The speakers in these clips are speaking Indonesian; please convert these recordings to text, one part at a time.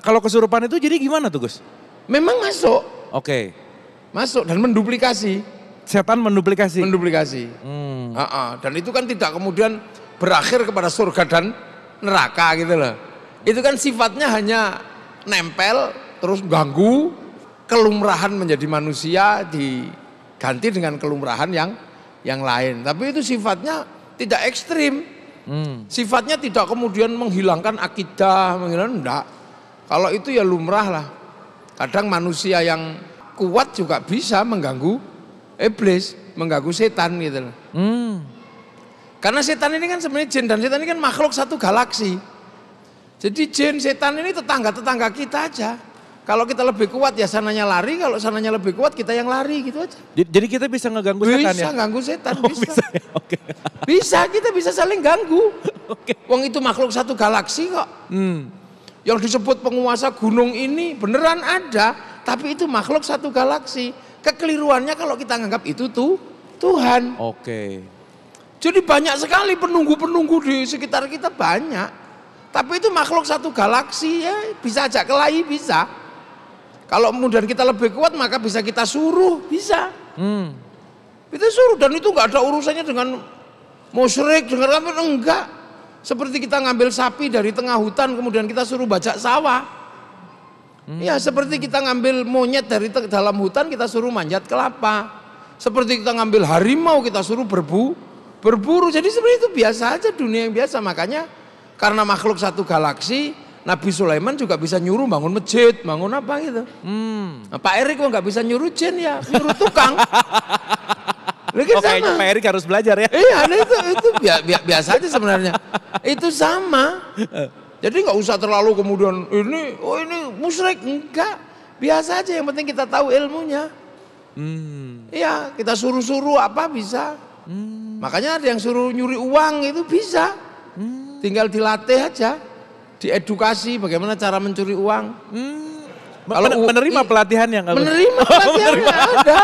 Kalau kesurupan itu jadi gimana tuh Gus? Memang masuk. Oke. Masuk dan menduplikasi. Setan menduplikasi? Menduplikasi. Dan itu kan tidak kemudian berakhir kepada surga dan neraka gitu loh. Itu kan sifatnya hanya nempel, terus ganggu, kelumrahan menjadi manusia diganti dengan kelumrahan yang lain. Tapi itu sifatnya tidak ekstrim. Sifatnya tidak kemudian menghilangkan akidah, enggak. Kalau itu ya lumrah lah. Kadang manusia yang kuat juga bisa mengganggu iblis, mengganggu setan gitu loh. Karena setan ini kan sebenarnya jin dan setan ini kan makhluk satu galaksi. Jadi jin, setan ini tetangga-tetangga kita aja. Kalau kita lebih kuat ya sananya lari, kalau sananya lebih kuat kita yang lari gitu aja. Jadi kita bisa ngeganggu setan ya? Bisa ganggu setan, bisa. Ya? Oke. Bisa, kita bisa saling ganggu. Wong itu makhluk satu galaksi kok. Yang disebut penguasa gunung ini beneran ada, tapi itu makhluk satu galaksi. Kekeliruannya kalau kita nganggap itu tuh Tuhan. Oke. Jadi banyak sekali penunggu-penunggu di sekitar kita banyak. Tapi itu makhluk satu galaksi ya, bisa aja kelahi bisa. Kalau kemudian kita lebih kuat maka bisa kita suruh, bisa. Kita suruh dan itu nggak ada urusannya dengan musyrik, dengan apa enggak. Seperti kita ngambil sapi dari tengah hutan kemudian kita suruh bajak sawah. Ya seperti kita ngambil monyet dari dalam hutan kita suruh manjat kelapa. Seperti kita ngambil harimau kita suruh berburu. Jadi sebenarnya itu biasa aja, dunia yang biasa. Makanya karena makhluk satu galaksi, Nabi Sulaiman juga bisa nyuruh bangun masjid, bangun apa gitu. Nah, Pak Erik kok nggak bisa nyuruh jin ya, nyuruh tukang. Kayaknya Pak Erik harus belajar ya. Iya, itu biasa aja sebenarnya. Itu sama. Jadi nggak usah terlalu kemudian ini musyrik, enggak. Biasa aja, yang penting kita tahu ilmunya. Iya, kita suruh-suruh apa bisa. Makanya ada yang suruh nyuri uang itu bisa. Tinggal dilatih aja. Diedukasi bagaimana cara mencuri uang. Kalau menerima pelatihan yang menerima pelatihannya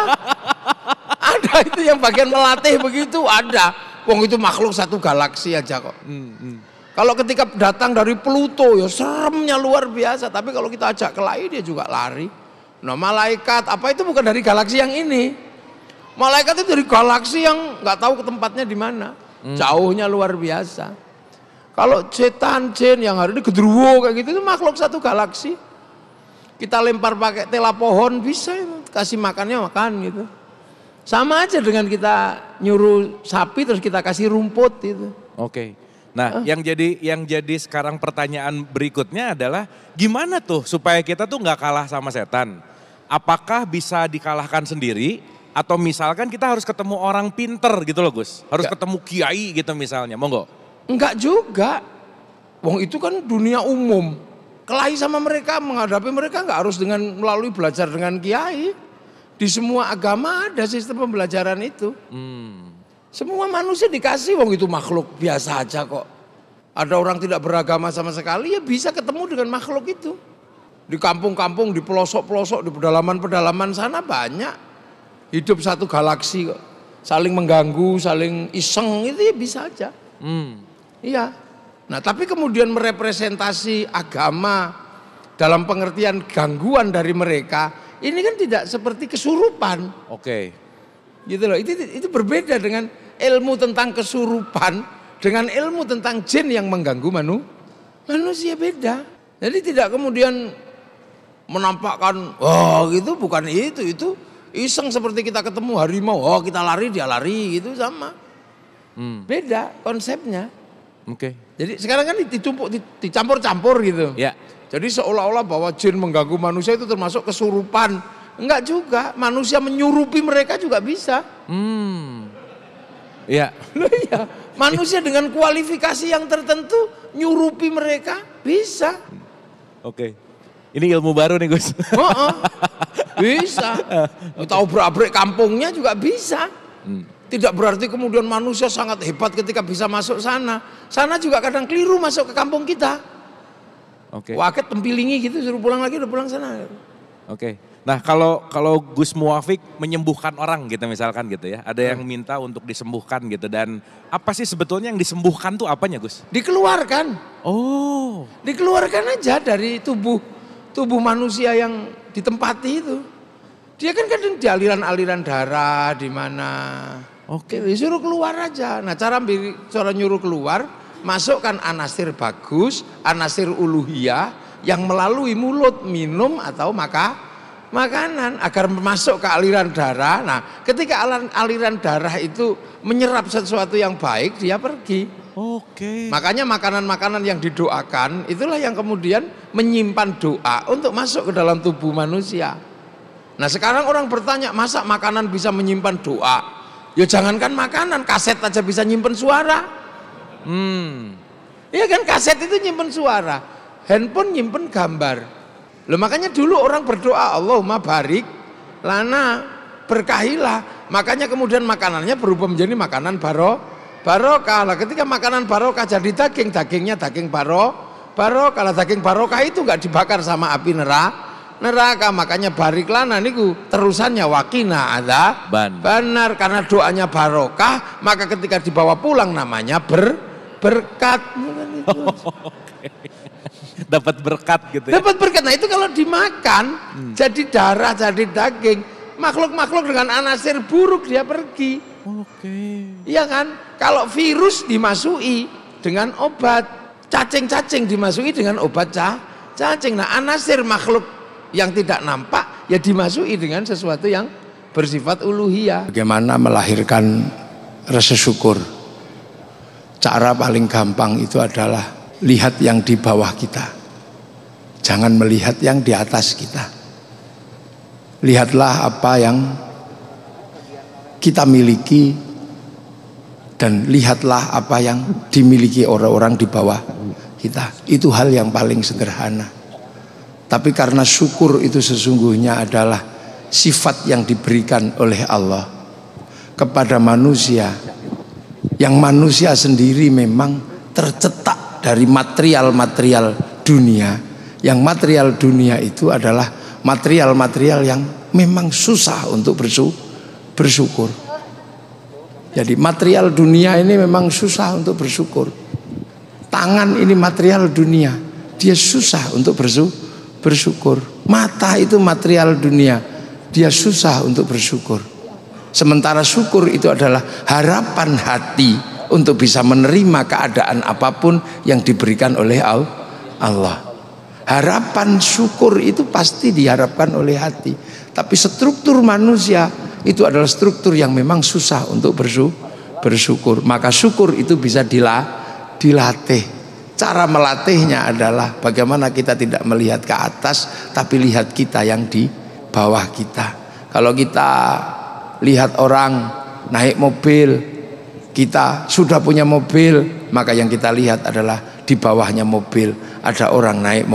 ada itu yang bagian melatih begitu ada. Wong itu makhluk satu galaksi aja kok. Kalau ketika datang dari Pluto ya seremnya luar biasa. Tapi kalau kita ajak kelahi dia juga lari. Nah malaikat apa itu bukan dari galaksi yang ini. Malaikat itu dari galaksi yang nggak tahu ke tempatnya di mana. Jauhnya luar biasa. Kalau setan, jin yang hari ini genderuwo kayak gitu itu makhluk satu galaksi. Kita lempar pakai tela pohon bisa itu, kasih makannya makan gitu. Sama aja dengan kita nyuruh sapi terus kita kasih rumput itu. Oke. Nah, yang jadi sekarang pertanyaan berikutnya adalah gimana tuh supaya kita tuh nggak kalah sama setan? Apakah bisa dikalahkan sendiri atau misalkan kita harus ketemu orang pinter gitu loh Gus? Harus ketemu kiai gitu misalnya, monggo. Enggak juga. Wong itu kan dunia umum. Kelahi sama mereka, menghadapi mereka enggak harus dengan melalui belajar dengan kiai. Di semua agama ada sistem pembelajaran itu. Semua manusia dikasih, wong itu makhluk biasa aja kok. Ada orang tidak beragama sama sekali ya bisa ketemu dengan makhluk itu. Di kampung-kampung, di pelosok-pelosok, di pedalaman-pedalaman sana banyak. Hidup satu galaksi kok. Saling mengganggu, saling iseng itu ya bisa aja. Iya. Nah tapi kemudian merepresentasi agama dalam pengertian gangguan dari mereka, ini kan tidak seperti kesurupan. Oke. Gitu loh. Itu berbeda dengan ilmu tentang kesurupan dengan ilmu tentang jin yang mengganggu manusia beda. Jadi tidak kemudian menampakkan, oh gitu bukan itu iseng seperti kita ketemu harimau, oh kita lari dia lari gitu sama. Beda konsepnya. Oke. Jadi sekarang kan dicampur-campur gitu. Ya. Jadi seolah-olah bahwa jin mengganggu manusia itu termasuk kesurupan. Enggak juga, manusia menyurupi mereka juga bisa. Iya. Iya. Manusia dengan kualifikasi yang tertentu nyurupi mereka bisa. Oke. Ini ilmu baru nih Gus. Bisa. Tahu berak-berik kampungnya juga bisa. Tidak berarti kemudian manusia sangat hebat ketika bisa masuk sana. Sana juga kadang keliru masuk ke kampung kita. Oke. Waket tempilingi gitu suruh pulang lagi udah pulang sana. Oke. Nah kalau Gus Muwafiq menyembuhkan orang gitu misalkan gitu ya. Ada yang minta untuk disembuhkan gitu. Dan apa sih sebetulnya yang disembuhkan tuh apanya Gus? Dikeluarkan. Oh. Dikeluarkan aja dari tubuh manusia yang ditempati itu. Dia kan kadang di aliran-aliran darah di mana. Oke. Disuruh keluar aja. Nah cara nyuruh keluar, masukkan anasir bagus, anasir uluhiyah yang melalui mulut, minum atau makanan agar masuk ke aliran darah. Nah, ketika aliran darah itu menyerap sesuatu yang baik, dia pergi. Oke. Makanya makanan-makanan yang didoakan itulah yang kemudian menyimpan doa untuk masuk ke dalam tubuh manusia. Nah, sekarang orang bertanya, masa makanan bisa menyimpan doa? Ya jangankan makanan, kaset aja bisa nyimpen suara. Iya kan, kaset itu nyimpen suara, handphone nyimpen gambar. Loh, makanya dulu orang berdoa, Allahumma barik lana, berkahilah. Makanya kemudian makanannya berubah menjadi makanan barokah. Lah ketika makanan barokah jadi daging, dagingnya daging barokah. Lah daging barokah itu enggak dibakar sama api neraka. Makanya barik lana niku terusannya wakina ada benar, karena doanya barokah, maka ketika dibawa pulang namanya berkat. Dapat berkat gitu ya. Dapat berkat. Nah itu kalau dimakan jadi darah, jadi daging, makhluk-makhluk dengan anasir buruk dia pergi. Oke. Iya kan? Kalau virus dimasuki dengan obat, cacing-cacing dimasuki dengan obat cacing. Nah anasir makhluk yang tidak nampak ya dimasuki dengan sesuatu yang bersifat uluhiyah. Bagaimana melahirkan rasa syukur? Cara paling gampang itu adalah lihat yang di bawah kita, jangan melihat yang di atas kita. Lihatlah apa yang kita miliki dan lihatlah apa yang dimiliki orang-orang di bawah kita. Itu hal yang paling sederhana. Tapi karena syukur itu sesungguhnya adalah sifat yang diberikan oleh Allah kepada manusia, yang manusia sendiri memang tercetak dari material-material dunia. Yang material dunia itu adalah material-material yang memang susah untuk bersyukur. Jadi material dunia ini memang susah untuk bersyukur. Tangan ini material dunia, dia susah untuk bersyukur. Mata itu material dunia, dia susah untuk bersyukur. Sementara syukur itu adalah harapan hati untuk bisa menerima keadaan apapun yang diberikan oleh Allah. Harapan syukur itu pasti diharapkan oleh hati. Tapi struktur manusia itu adalah struktur yang memang susah untuk bersyukur. Maka syukur itu bisa dilatih. Cara melatihnya adalah bagaimana kita tidak melihat ke atas, tapi lihat kita yang di bawah kita. Kalau kita lihat orang naik mobil, kita sudah punya mobil, maka yang kita lihat adalah di bawahnya mobil ada orang naik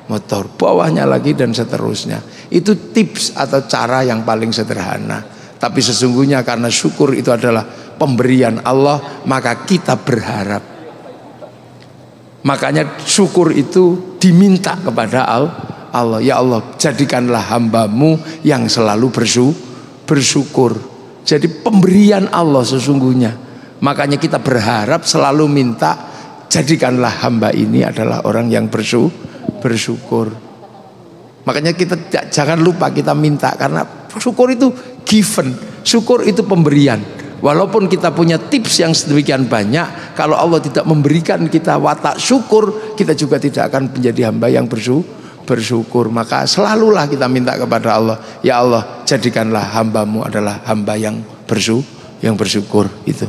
motor, bawahnya lagi dan seterusnya. Itu tips atau cara yang paling sederhana. Tapi sesungguhnya karena syukur itu adalah pemberian Allah, maka kita berharap. Makanya syukur itu diminta kepada Allah. Ya Allah, jadikanlah hambamu yang selalu bersyukur. Jadi pemberian Allah sesungguhnya. Makanya kita berharap selalu minta, jadikanlah hamba ini adalah orang yang bersyukur. Makanya kita jangan lupa kita minta, karena syukur itu given, syukur itu pemberian. Walaupun kita punya tips yang sedemikian banyak, kalau Allah tidak memberikan kita watak syukur, kita juga tidak akan menjadi hamba yang bersyukur. Maka selalulah kita minta kepada Allah, ya Allah, jadikanlah hambamu adalah hamba yang bersyukur. Itu.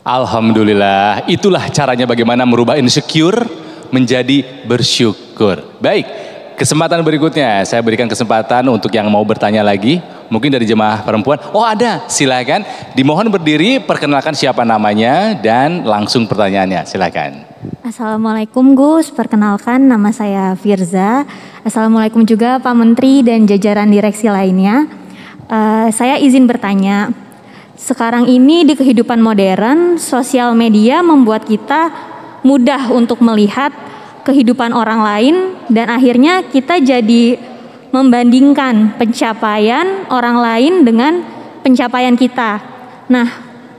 Alhamdulillah, itulah caranya bagaimana merubah insecure menjadi bersyukur. Baik, kesempatan berikutnya saya berikan kesempatan untuk yang mau bertanya lagi, mungkin dari jemaah perempuan. Oh ada, silakan. Dimohon berdiri, perkenalkan siapa namanya dan langsung pertanyaannya, silakan. Assalamualaikum Gus, perkenalkan nama saya Firza. Assalamualaikum juga Pak Menteri dan jajaran direksi lainnya. Saya izin bertanya. Sekarang ini di kehidupan modern, sosial media membuat kita mudah untuk melihat kehidupan orang lain dan akhirnya kita jadi membandingkan pencapaian orang lain dengan pencapaian kita. Nah,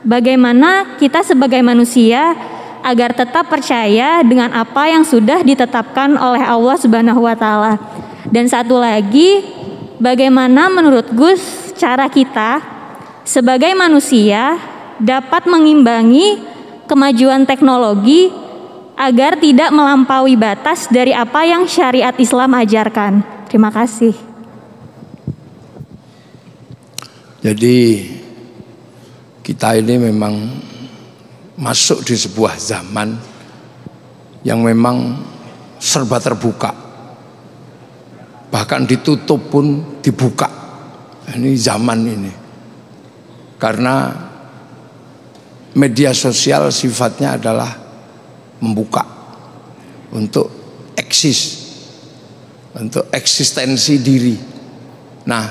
bagaimana kita sebagai manusia agar tetap percaya dengan apa yang sudah ditetapkan oleh Allah Subhanahu wa taala? Dan satu lagi, bagaimana menurut Gus cara kita sebagai manusia dapat mengimbangi kemajuan teknologi agar tidak melampaui batas dari apa yang syariat Islam ajarkan? Terima kasih. Jadi kita ini memang masuk di sebuah zaman yang memang serba terbuka. Bahkan ditutup pun dibuka. Ini zaman ini. Karena media sosial sifatnya adalah membuka untuk eksis, untuk eksistensi diri. Nah,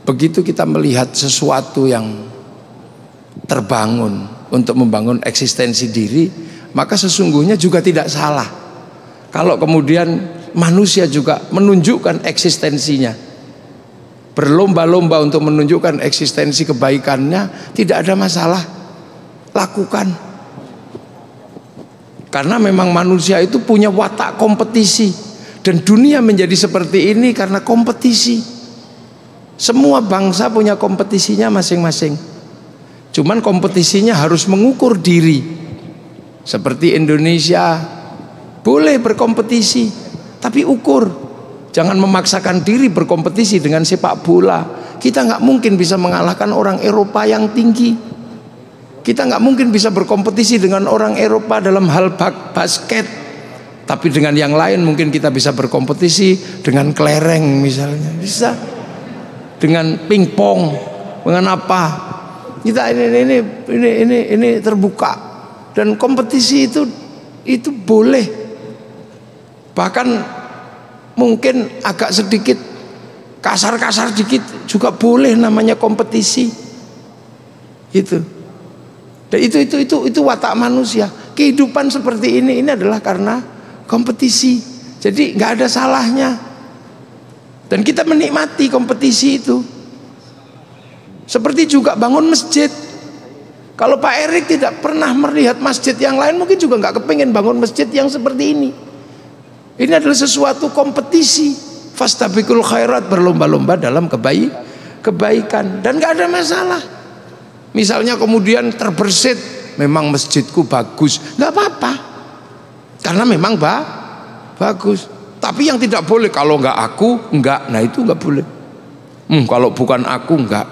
begitu kita melihat sesuatu yang terbangun untuk membangun eksistensi diri, maka sesungguhnya juga tidak salah kalau kemudian manusia juga menunjukkan eksistensinya, berlomba-lomba untuk menunjukkan eksistensi kebaikannya, tidak ada masalah, lakukan. Karena memang manusia itu punya watak kompetisi. Dan dunia menjadi seperti ini karena kompetisi. Semua bangsa punya kompetisinya masing-masing. Cuman kompetisinya harus mengukur diri. Seperti Indonesia boleh berkompetisi, tapi ukur. Jangan memaksakan diri berkompetisi dengan sepak bola. Kita nggak mungkin bisa mengalahkan orang Eropa yang tinggi. Kita nggak mungkin bisa berkompetisi dengan orang Eropa dalam hal basket. Tapi dengan yang lain mungkin kita bisa berkompetisi dengan kelereng misalnya, bisa dengan pingpong, dengan apa? Kita ini terbuka, dan kompetisi itu boleh. Bahkan mungkin agak sedikit kasar-kasar dikit juga boleh, namanya kompetisi. Itu. Dan itu watak manusia. Kehidupan seperti ini adalah karena kompetisi. Jadi nggak ada salahnya. Dan kita menikmati kompetisi itu. Seperti juga bangun masjid. Kalau Pak Erik tidak pernah melihat masjid yang lain, mungkin juga nggak kepengen bangun masjid yang seperti ini. Ini adalah sesuatu kompetisi. Fastabiqul khairat, berlomba-lomba dalam kebaikan. Dan nggak ada masalah. Misalnya kemudian terbersit, memang masjidku bagus, nggak apa-apa. Karena memang bagus. Tapi yang tidak boleh, kalau nggak aku, enggak. Nah itu nggak boleh. Kalau bukan aku, enggak.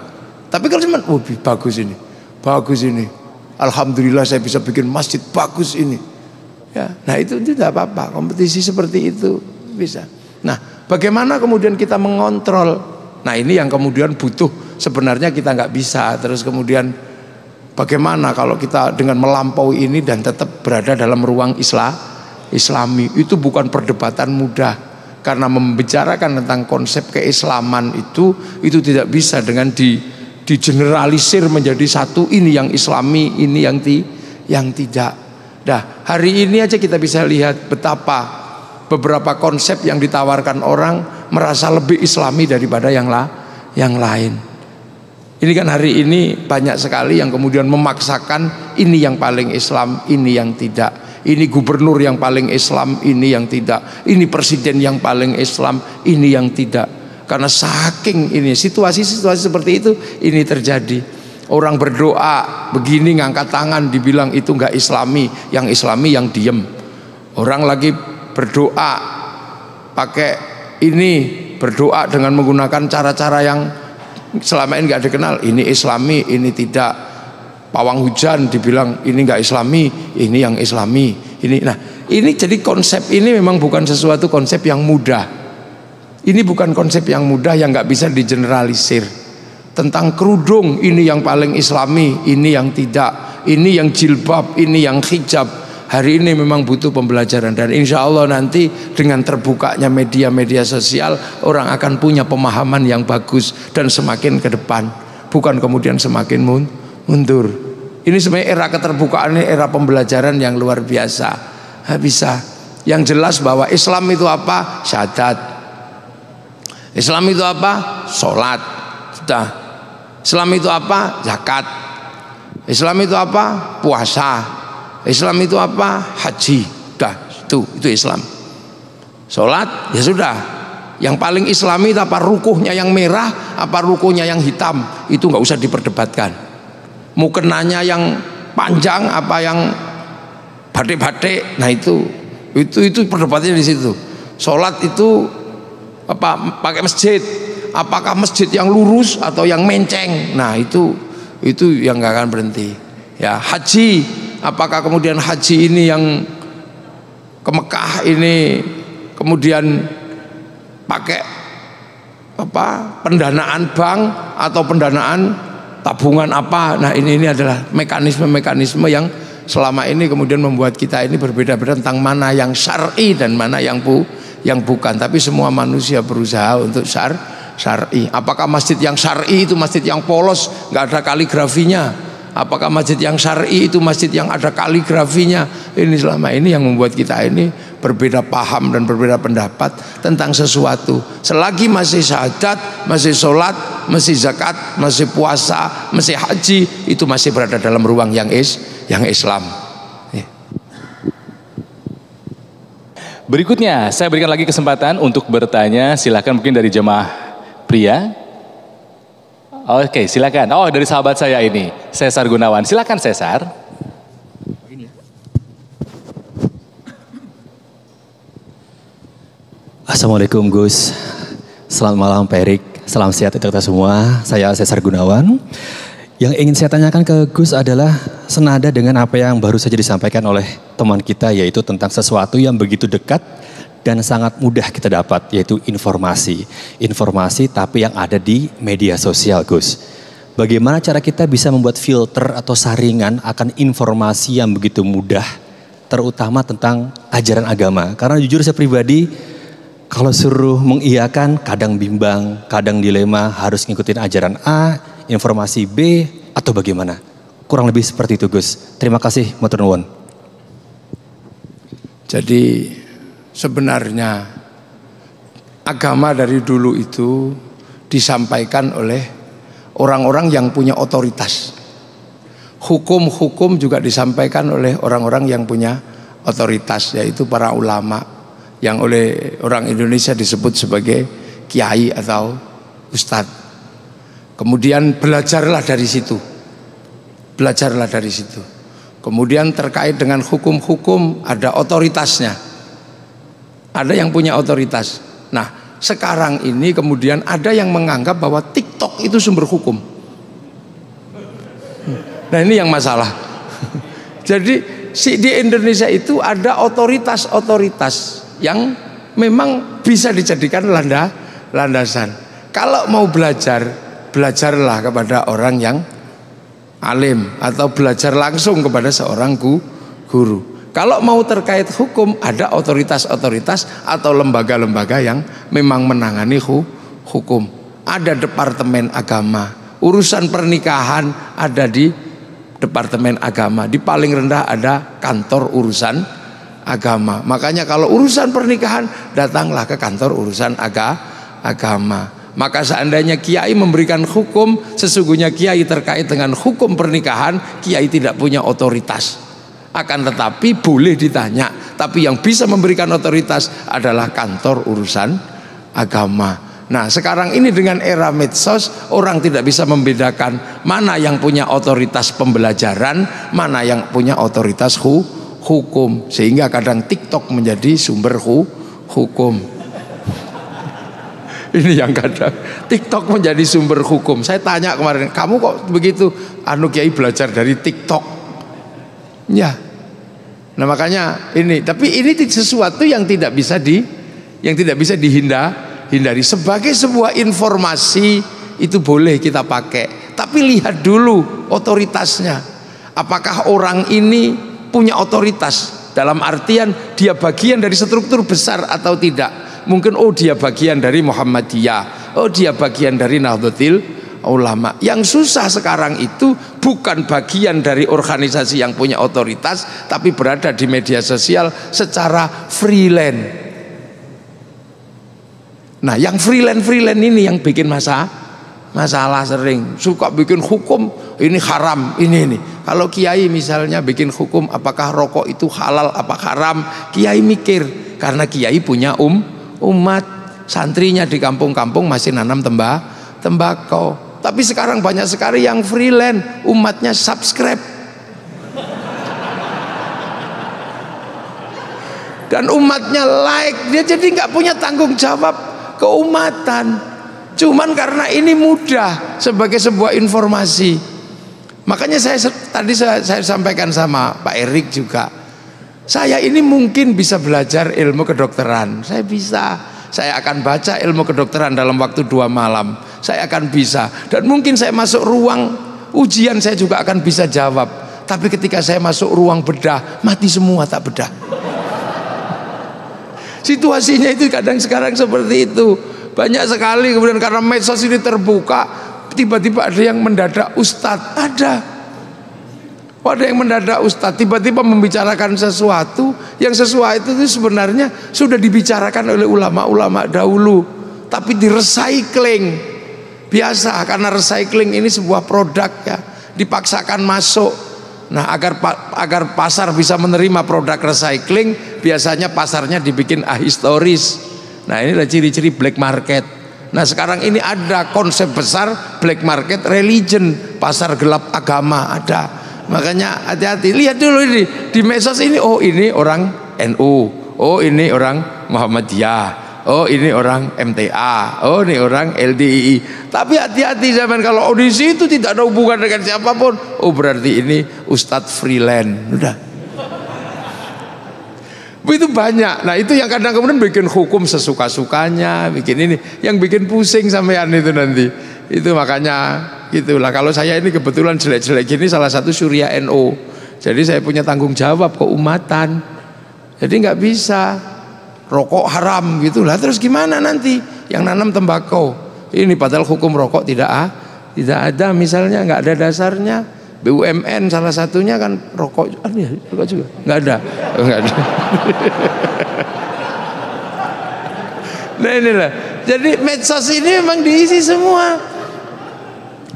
Tapi kalau cuma, bagus ini. Alhamdulillah saya bisa bikin masjid bagus ini. Ya, nah itu tidak apa-apa. Kompetisi seperti itu bisa. Nah, bagaimana kemudian kita mengontrol? Nah ini yang kemudian butuh. Sebenarnya kita nggak bisa. Terus kemudian bagaimana kalau kita dengan melampaui ini dan tetap berada dalam ruang Islami? Itu bukan perdebatan mudah, karena membicarakan tentang konsep keislaman itu tidak bisa dengan digeneralisir menjadi satu, ini yang Islami, ini yang tidak. Nah, hari ini aja kita bisa lihat betapa beberapa konsep yang ditawarkan orang merasa lebih Islami daripada yang lain. Ini kan hari ini banyak sekali yang kemudian memaksakan ini yang paling Islam, ini yang tidak. Ini gubernur yang paling Islam, ini yang tidak. Ini presiden yang paling Islam, ini yang tidak. Karena saking ini situasi-situasi seperti itu ini terjadi. Orang berdoa begini ngangkat tangan dibilang itu enggak Islami, yang Islami yang diem. Orang lagi berdoa pakai ini, berdoa dengan menggunakan cara-cara yang selama ini enggak dikenal, ini Islami, ini tidak. Pawang hujan dibilang ini enggak Islami, ini yang Islami. Ini jadi konsep ini memang bukan sesuatu konsep yang mudah. Ini bukan konsep yang mudah yang nggak bisa digeneralisir. Tentang kerudung, ini yang paling Islami, ini yang tidak. Ini yang jilbab, ini yang hijab. Hari ini memang butuh pembelajaran, dan insya Allah nanti dengan terbukanya media-media sosial, orang akan punya pemahaman yang bagus dan semakin ke depan, bukan kemudian semakin mundur. Ini sebenarnya era keterbukaan, ini era pembelajaran yang luar biasa. Bisa. Yang jelas bahwa Islam itu apa? Syahadat. Islam itu apa? Sholat. Sudah. Islam itu apa? Zakat. Islam itu apa? Puasa. Islam itu apa? Haji. Sudah. Itu Islam. Sholat ya sudah. Yang paling Islami apa? Rukuhnya yang merah, apa rukuhnya yang hitam? Itu nggak usah diperdebatkan. Mukenanya yang panjang, apa yang batik-batik? Nah itu perdebatannya di situ. Sholat itu apa? Pakai masjid. Apakah masjid yang lurus atau yang menceng? Nah itu yang nggak akan berhenti. Ya haji. Apakah kemudian haji ini yang ke Mekah ini kemudian pakai apa pendanaan bank atau pendanaan tabungan apa? Nah ini adalah mekanisme-mekanisme yang selama ini kemudian membuat kita ini berbeda-beda tentang mana yang syar'i dan mana yang bukan. Tapi semua manusia berusaha untuk syar'i. Apakah masjid yang syar'i itu masjid yang polos nggak ada kaligrafinya? Apakah masjid yang syar'i itu masjid yang ada kaligrafinya? Ini selama ini yang membuat kita ini berbeda paham dan berbeda pendapat tentang sesuatu. Selagi masih syahadat, masih sholat, masih zakat, masih puasa, masih haji, itu masih berada dalam ruang yang Islam. Berikutnya saya berikan lagi kesempatan untuk bertanya. Silakan mungkin dari jemaah pria. Oke, silakan. Oh, dari sahabat saya ini, Cesar Gunawan. Silakan Cesar. Assalamualaikum Gus. Selamat malam Pak Erik. Salam sehat untuk kita semua. Saya Cesar Gunawan. Yang ingin saya tanyakan ke Gus adalah senada dengan apa yang baru saja disampaikan oleh teman kita, yaitu tentang sesuatu yang begitu dekat dan sangat mudah kita dapat, yaitu informasi. Informasi tapi yang ada di media sosial, Gus. Bagaimana cara kita bisa membuat filter atau saringan akan informasi yang begitu mudah, terutama tentang ajaran agama. Karena jujur saya pribadi, kalau suruh mengiyakan kadang bimbang, kadang dilema harus ngikutin ajaran A, informasi B, atau bagaimana. Kurang lebih seperti itu, Gus. Terima kasih, matur nuwun. Jadi sebenarnya agama dari dulu itu disampaikan oleh orang-orang yang punya otoritas. Hukum-hukum juga disampaikan oleh orang-orang yang punya otoritas, yaitu para ulama yang oleh orang Indonesia disebut sebagai kiai atau ustadz. Kemudian belajarlah dari situ. Belajarlah dari situ. Kemudian terkait dengan hukum-hukum ada otoritasnya. Ada yang punya otoritas. Nah, sekarang ini kemudian ada yang menganggap bahwa TikTok itu sumber hukum. Nah, ini yang masalah. Jadi di Indonesia itu ada otoritas-otoritas yang memang bisa dijadikan landasan. Kalau mau belajarlah kepada orang yang alim atau belajar langsung kepada seorang guru. Kalau mau terkait hukum, ada otoritas-otoritas atau lembaga-lembaga yang memang menangani hukum. Ada departemen agama. Urusan pernikahan ada di departemen agama. Di paling rendah ada kantor urusan agama. Makanya kalau urusan pernikahan, datanglah ke kantor urusan agama. Maka seandainya kiai memberikan hukum, sesungguhnya kiai terkait dengan hukum pernikahan, kiai tidak punya otoritas. Akan tetapi boleh ditanya, tapi yang bisa memberikan otoritas adalah kantor urusan agama. Nah, sekarang ini dengan era medsos, orang tidak bisa membedakan mana yang punya otoritas pembelajaran, mana yang punya otoritas hukum. Sehingga kadang TikTok menjadi sumber hukum. Ini yang kadang TikTok menjadi sumber hukum. Saya tanya kemarin, kamu kok begitu? Kiai belajar dari TikTok. Ya. Nah, makanya ini, tapi ini sesuatu yang tidak bisa dihindari. Sebagai sebuah informasi itu boleh kita pakai, tapi lihat dulu otoritasnya. Apakah orang ini punya otoritas dalam artian dia bagian dari struktur besar atau tidak? Mungkin dia bagian dari Muhammadiyah, dia bagian dari Nahdlatul Ulama. Yang susah sekarang itu bukan bagian dari organisasi yang punya otoritas, tapi berada di media sosial secara freelance. Nah yang freelance ini yang bikin masalah sering. Suka bikin hukum, ini haram, ini. Kalau kiai misalnya bikin hukum apakah rokok itu halal apa haram, kiai mikir. Karena kiai punya umat, santrinya di kampung-kampung masih nanam tembakau. Tapi sekarang banyak sekali yang freelance, umatnya subscribe. Dan umatnya like, dia jadi nggak punya tanggung jawab keumatan. Cuman karena ini mudah sebagai sebuah informasi. Makanya tadi saya sampaikan sama Pak Erik juga. Saya ini mungkin bisa belajar ilmu kedokteran. Saya bisa. Saya akan baca ilmu kedokteran dalam waktu 2 malam. Saya akan bisa. Dan mungkin saya masuk ruang ujian saya juga akan bisa jawab. Tapi ketika saya masuk ruang bedah, mati semua tak bedah. Situasinya itu kadang sekarang seperti itu. Banyak sekali kemudian karena medsos ini terbuka, tiba-tiba ada yang mendadak ustadz. Ada yang mendadak ustadz, tiba-tiba membicarakan sesuatu yang sesuatu itu sebenarnya sudah dibicarakan oleh ulama-ulama dahulu, tapi di-recycling. Biasa, karena recycling ini sebuah produk ya, dipaksakan masuk. Nah agar pasar bisa menerima produk recycling, biasanya pasarnya dibikin ahistoris. Nah ini adalah ciri-ciri black market. Nah sekarang ini ada konsep besar black market religion, pasar gelap agama ada. Makanya hati-hati, lihat dulu ini di medsos ini, oh ini orang NU, oh ini orang Muhammadiyah, oh ini orang MTA, oh ini orang LDII. Tapi hati-hati zaman kalau di situ tidak ada hubungan dengan siapapun, oh berarti ini ustadz freelance. Udah. Itu banyak. Nah itu yang kadang kemudian bikin hukum sesuka-sukanya, bikin ini, yang bikin pusing sampean itu nanti. Itu makanya gitulah. Kalau saya ini kebetulan jelek-jelek gini salah satu Surya NU. Jadi saya punya tanggung jawab keumatan. Jadi nggak bisa rokok haram gitulah. Terus gimana nanti yang nanam tembakau? Ini padahal hukum rokok tidak ada, misalnya nggak ada dasarnya. BUMN salah satunya kan rokok juga nggak ada. Nah inilah, jadi medsos ini memang diisi semua.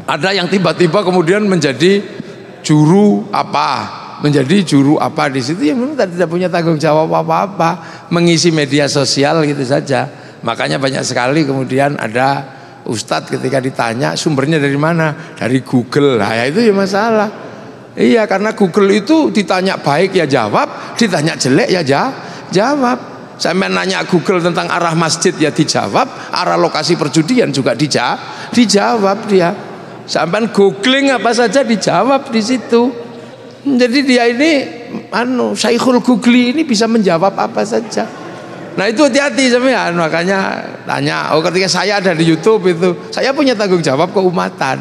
Ada yang tiba-tiba kemudian menjadi juru apa di situ yang memang tidak punya tanggung jawab apa-apa, mengisi media sosial gitu saja. Makanya banyak sekali kemudian ada ustadz ketika ditanya sumbernya dari mana, dari Google. Nah ya itu ya masalah. Iya, karena Google itu ditanya baik ya jawab, ditanya jelek ya jawab. Sampai nanya Google tentang arah masjid ya dijawab, arah lokasi perjudian juga dijawab dia. Sampai googling apa saja dijawab di situ. Jadi dia ini Syekhul Googli ini bisa menjawab apa saja. Nah itu hati-hati sampean, makanya tanya. Oh ketika saya ada di YouTube itu, saya punya tanggung jawab keumatan.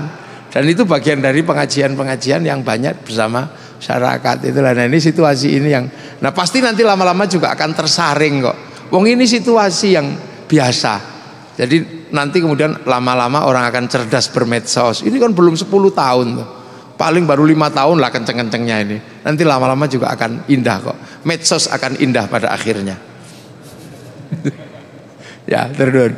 Dan itu bagian dari pengajian-pengajian yang banyak bersama masyarakat. Itulah. Nah ini situasi ini yang, nah pasti nanti lama-lama juga akan tersaring kok. Wong ini situasi yang biasa. Jadi nanti kemudian lama-lama orang akan cerdas bermedsos. Ini kan belum 10 tahun tuh. Paling baru 5 tahun lah kenceng-kencengnya ini. Nanti lama-lama juga akan indah kok. Medsos akan indah pada akhirnya. Ya, terus.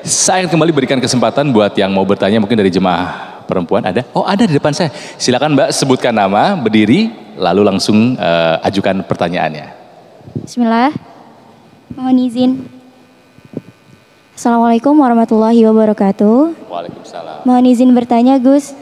Saya akan kembali berikan kesempatan buat yang mau bertanya, mungkin dari jemaah perempuan ada. Oh ada di depan saya. Silakan Mbak, sebutkan nama, berdiri, lalu langsung ajukan pertanyaannya. Bismillah. Mohon izin. Assalamualaikum warahmatullahi wabarakatuh. Waalaikumsalam. Mohon izin bertanya Gus.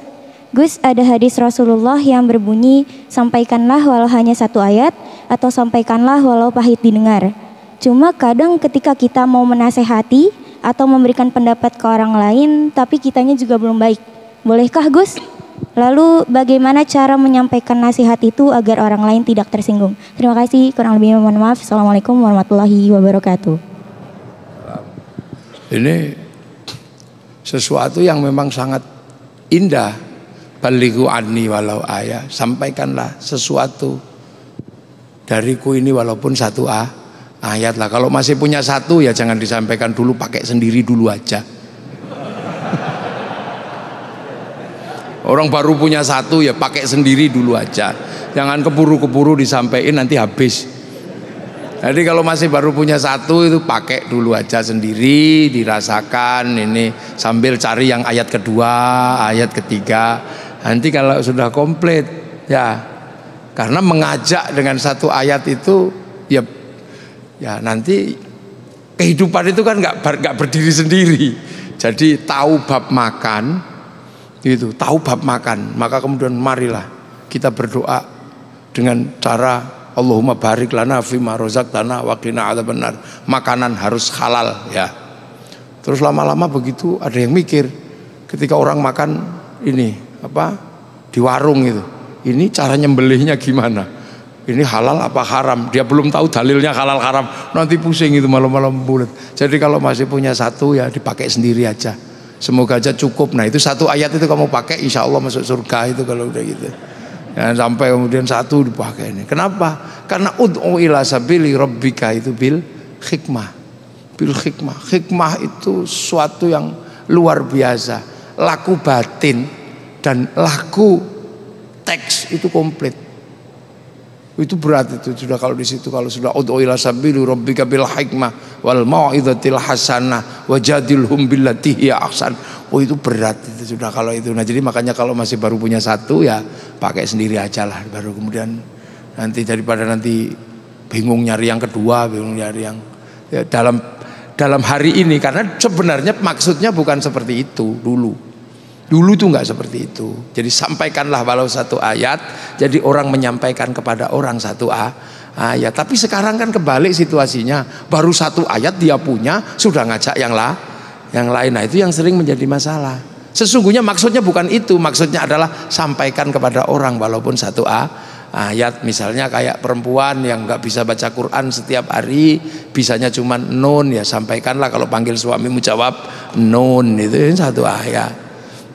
Gus, ada hadis Rasulullah yang berbunyi, sampaikanlah walau hanya 1 ayat atau sampaikanlah walau pahit didengar. Cuma kadang ketika kita mau menasehati atau memberikan pendapat ke orang lain, tapi kitanya juga belum baik. Bolehkah Gus? Lalu bagaimana cara menyampaikan nasihat itu agar orang lain tidak tersinggung? Terima kasih, kurang lebih mohon maaf. Assalamualaikum warahmatullahi wabarakatuh. Ini sesuatu yang memang sangat indah. Balighu anni walau ayat, sampaikanlah sesuatu dariku ini walaupun 1 ayat lah. Kalau masih punya 1 ya jangan disampaikan dulu, pakai sendiri dulu aja. Orang baru punya 1 ya pakai sendiri dulu aja. Jangan keburu-keburu disampaikan nanti habis. Jadi kalau masih baru punya satu itu pakai dulu aja sendiri, dirasakan ini sambil cari yang ayat kedua, ayat ketiga. Nanti kalau sudah komplit ya, karena mengajak dengan satu ayat itu ya nanti kehidupan itu kan nggak berdiri sendiri. Jadi tahu bab makan itu, tahu bab makan, maka kemudian marilah kita berdoa dengan cara Allahumma barik lana fima razaqtana wa qina adzabannar. Makanan harus halal ya. Terus lama-lama begitu ada yang mikir, ketika orang makan ini di warung itu, ini cara nyembelihnya gimana? Ini halal apa haram? Dia belum tahu dalilnya halal haram. Nanti pusing itu malam-malam bulat. Jadi kalau masih punya satu ya dipakai sendiri aja. Semoga aja cukup. Nah itu satu ayat itu kamu pakai, insya Allah masuk surga itu kalau udah gitu. Ya, sampai kemudian satu dipakai ini. Kenapa? Karena ud'u ila sabili rabbika itu bil hikmah. Bil hikmah. Hikmah itu suatu yang luar biasa. Laku batin dan laku teks itu komplit. Itu berat itu sudah kalau di situ, kalau sudah ud'u ila sabili rabbika bil hikmah wal mau'izatil hasanah wajadilhum billati hiya ahsan. Oh itu berat itu sudah kalau itu. Nah jadi makanya kalau masih baru punya satu ya pakai sendiri aja lah, baru kemudian nanti daripada nanti bingung nyari yang kedua, bingung nyari yang ya, dalam hari ini, karena sebenarnya maksudnya bukan seperti itu dulu tuh nggak seperti itu. Jadi sampaikanlah walau satu ayat, jadi orang menyampaikan kepada orang satu ayat. Tapi sekarang kan kebalik situasinya, baru satu ayat dia punya sudah ngajak yang lain. Nah itu yang sering menjadi masalah. Sesungguhnya maksudnya bukan itu, maksudnya adalah sampaikan kepada orang walaupun satu ayat. Misalnya kayak perempuan yang nggak bisa baca Quran setiap hari, bisanya cuma nun, ya sampaikanlah kalau panggil suamimu jawab nun, itu satu ayat.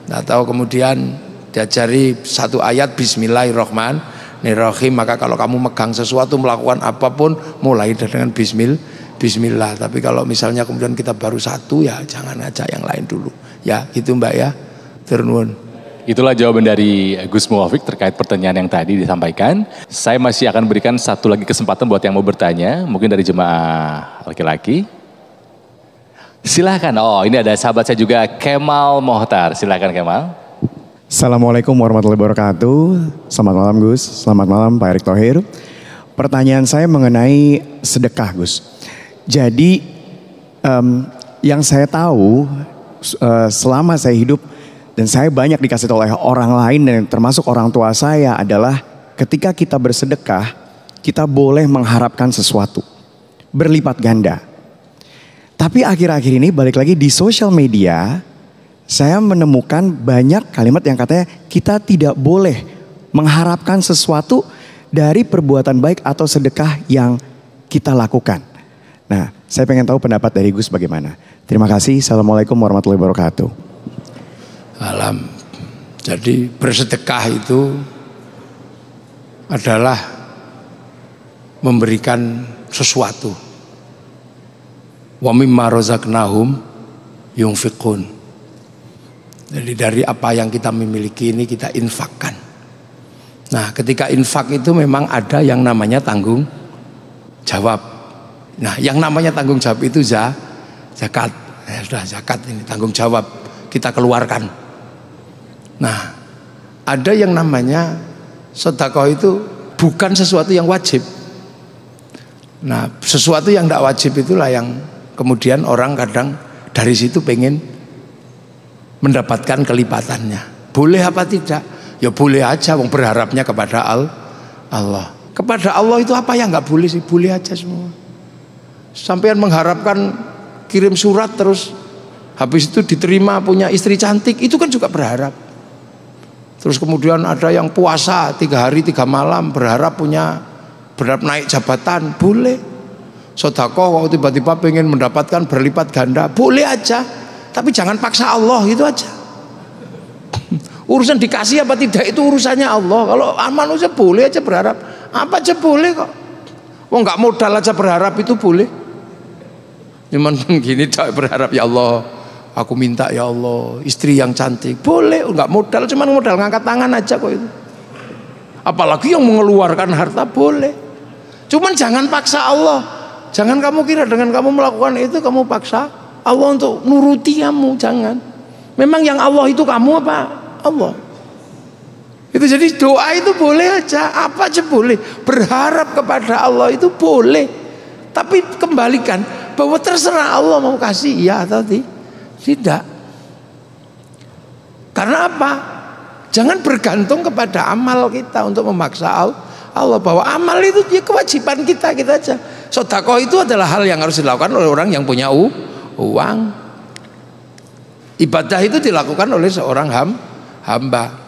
Atau kemudian diajari satu ayat Bismillahirrahmanirrahim, maka kalau kamu megang sesuatu, melakukan apapun, mulai dengan Bismillah. Tapi kalau misalnya kemudian kita baru satu, ya jangan ajak yang lain dulu. Ya itu Mbak ya. Turnuun. Itulah jawaban dari Gus Muwafiq terkait pertanyaan yang tadi disampaikan. Saya masih akan berikan satu lagi kesempatan buat yang mau bertanya. Mungkin dari jemaah laki-laki. Silahkan. Oh ini ada sahabat saya juga, Kemal Mohtar. Silahkan Kemal. Assalamualaikum warahmatullahi wabarakatuh. Selamat malam Gus. Selamat malam Pak Erick Thohir. Pertanyaan saya mengenai sedekah Gus. Jadi yang saya tahu selama saya hidup dan saya banyak dikasih tahu oleh orang lain dan termasuk orang tua saya adalah ketika kita bersedekah kita boleh mengharapkan sesuatu berlipat ganda. Tapi akhir-akhir ini balik lagi di sosial media saya menemukan banyak kalimat yang katanya kita tidak boleh mengharapkan sesuatu dari perbuatan baik atau sedekah yang kita lakukan. Nah, saya pengen tahu pendapat dari Gus bagaimana. Terima kasih. Assalamualaikum warahmatullahi wabarakatuh. Alam. Jadi bersedekah itu adalah memberikan sesuatu. Wa mimma razaqnahum yunfiqun. Jadi dari apa yang kita memiliki ini kita infakkan. Nah, ketika infak itu memang ada yang namanya tanggung jawab. Nah, yang namanya tanggung jawab itu zakat. Ya, sudah zakat ini tanggung jawab kita keluarkan. Nah, ada yang namanya sedekah itu bukan sesuatu yang wajib. Nah, sesuatu yang tidak wajib itulah yang kemudian orang kadang dari situ pengen mendapatkan kelipatannya. Boleh apa tidak? Ya boleh aja, wong berharapnya kepada Allah. Kepada Allah itu apa yang nggak boleh sih? Boleh aja semua. Sampean mengharapkan kirim surat terus habis itu diterima punya istri cantik, itu kan juga berharap. Terus kemudian ada yang puasa 3 hari 3 malam berharap naik jabatan, boleh. Sedekah waktu tiba-tiba pengen mendapatkan berlipat ganda, boleh aja. Tapi jangan paksa Allah, itu aja. Urusan dikasih apa tidak itu urusannya Allah. Kalau manusia boleh aja berharap, apa aja boleh kok. Wong nggak modal aja berharap itu boleh. Cuman gini berharap, ya Allah, aku minta ya Allah istri yang cantik, boleh. Nggak modal, cuman modal ngangkat tangan aja kok itu. Apalagi yang mengeluarkan harta boleh. Cuman jangan paksa Allah. Jangan kamu kira dengan kamu melakukan itu kamu paksa Allah untuk nuruti kamu, jangan. Memang yang Allah itu kamu apa? Allah. Itu jadi doa itu boleh aja, apa aja boleh. Berharap kepada Allah itu boleh. Tapi kembalikan bahwa terserah Allah mau kasih iya atau tidak. Karena apa? Jangan bergantung kepada amal kita untuk memaksa Allah, bahwa amal itu ya kewajiban kita aja. Sedekah itu adalah hal yang harus dilakukan oleh orang yang punya uang. Ibadah itu dilakukan oleh seorang hamba.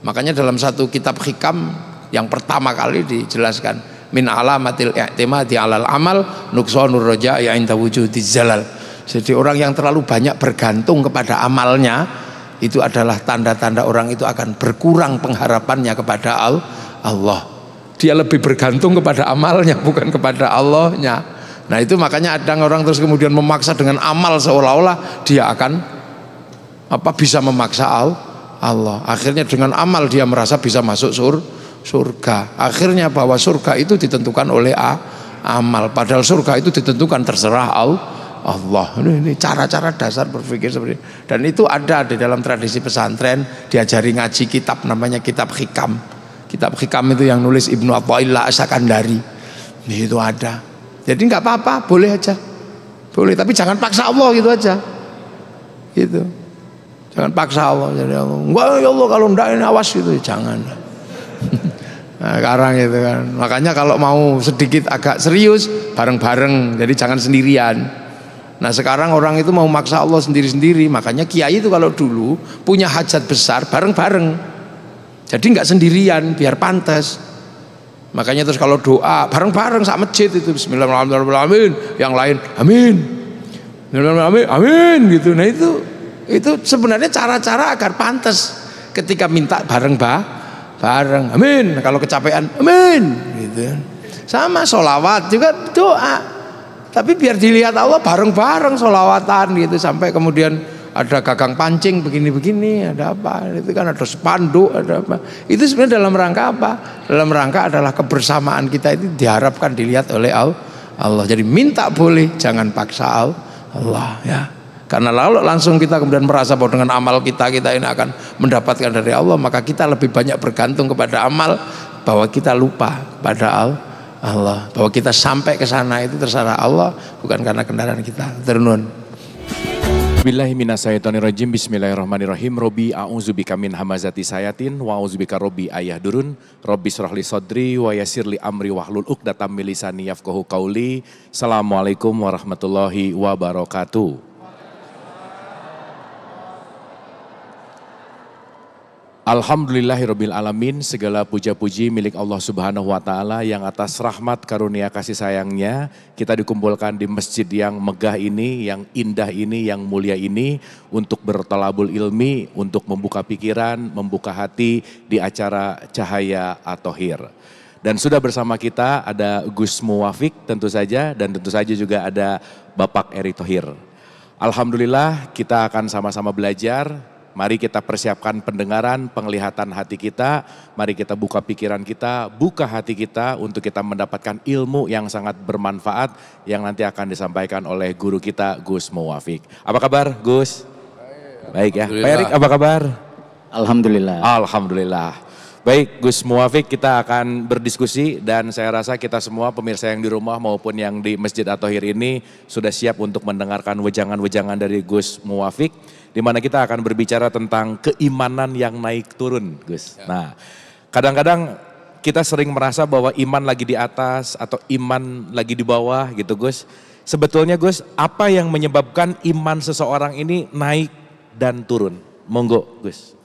Makanya dalam satu kitab hikam yang pertama kali dijelaskan, min alamatil i'timadi alal amal nuqsanur raja'i 'inda wujudiz zalal. Jadi orang yang terlalu banyak bergantung kepada amalnya, itu adalah tanda-tanda orang itu akan berkurang pengharapannya kepada Allah. Dia lebih bergantung kepada amalnya bukan kepada Allahnya. Nah itu makanya ada orang terus kemudian memaksa dengan amal seolah-olah dia akan bisa memaksa Allah. Akhirnya dengan amal dia merasa bisa masuk surga. Akhirnya bahwa surga itu ditentukan oleh amal, padahal surga itu ditentukan terserah Allah. Ini cara-cara dasar berpikir seperti ini. Dan itu ada di dalam tradisi pesantren, diajari ngaji kitab namanya kitab hikam. Kitab hikam itu yang nulis Ibnu Athaillah As-Sakandari. Itu ada. Jadi nggak apa-apa, boleh aja. Boleh, tapi jangan paksa Allah gitu aja. Gitu. Jangan paksa Allah. Jadi Allah, enggak ya Allah kalau enggak ini awas gitu, jangan. Nah, sekarang gitu kan. Makanya kalau mau sedikit agak serius bareng-bareng, jadi jangan sendirian. Nah sekarang orang itu mau maksa Allah sendiri-sendiri. Makanya kiai itu kalau dulu punya hajat besar bareng-bareng, jadi nggak sendirian biar pantas. Makanya terus kalau doa bareng-bareng sak masjid itu bismillahirrahmanirrahim, yang lain amin, amin gitu. Nah itu sebenarnya cara-cara agar pantas ketika minta bareng amin. Kalau kecapean amin gitu. Sama sholawat juga doa, tapi biar dilihat Allah bareng-bareng sholawatan gitu. Sampai kemudian ada gagang pancing begini-begini, ada apa? Itu kan ada spanduk, ada apa? Itu sebenarnya dalam rangka apa? Dalam rangka adalah kebersamaan kita itu diharapkan dilihat oleh Allah. Jadi minta boleh, jangan paksa Allah ya. Karena lalu langsung kita kemudian merasa bahwa dengan amal kita ini akan mendapatkan dari Allah, maka kita lebih banyak bergantung kepada amal, bahwa kita lupa pada Allah, bahwa kita sampai ke sana itu terserah Allah, bukan karena kendaraan kita. Terunun. Bismillahirrahmanirrahim. Bismillahirrahmanirrahim. Robbi a'udzubika min hamazati sayatin wa a'udzubika robbi ayahdurun. Robbi shrahli sadri wa yassirli amri wahlul 'uqdatam min lisani yafqahu qauli. Assalamualaikum warahmatullahi wabarakatuh. Alhamdulillahirabbil alamin, segala puja-puji milik Allah Subhanahu wa taala yang atas rahmat karunia kasih sayangnya kita dikumpulkan di masjid yang megah ini, yang indah ini, yang mulia ini untuk bertalabul ilmi, untuk membuka pikiran, membuka hati di acara Cahaya At-Thohir. Dan sudah bersama kita ada Gus Muwafiq tentu saja, dan tentu saja juga ada Bapak Erick Thohir. Alhamdulillah kita akan sama-sama belajar. Mari kita persiapkan pendengaran, penglihatan hati kita. Mari kita buka pikiran kita, buka hati kita untuk kita mendapatkan ilmu yang sangat bermanfaat yang nanti akan disampaikan oleh guru kita Gus Muwafiq. Apa kabar Gus? Baik ya. Pak Erick apa kabar? Alhamdulillah. Alhamdulillah. Baik Gus Muwafiq, kita akan berdiskusi dan saya rasa kita semua pemirsa yang di rumah maupun yang di Masjid At-Thohir ini sudah siap untuk mendengarkan wejangan-wejangan dari Gus Muwafiq, di mana kita akan berbicara tentang keimanan yang naik turun, Gus. Nah, kadang-kadang kita sering merasa bahwa iman lagi di atas atau iman lagi di bawah gitu, Gus. Sebetulnya Gus, apa yang menyebabkan iman seseorang ini naik dan turun? Monggo, Gus.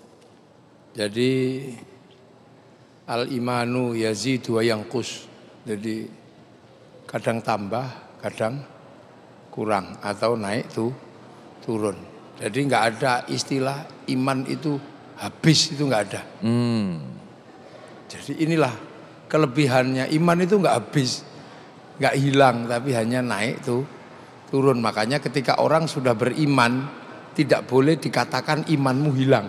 Jadi al-imanu yazidu wa yanqus. Jadi kadang tambah, kadang kurang atau naik turun. Jadi nggak ada istilah iman itu habis, itu nggak ada. Jadi inilah kelebihannya, iman itu nggak habis, nggak hilang, tapi hanya naik turun. Makanya ketika orang sudah beriman, tidak boleh dikatakan imanmu hilang.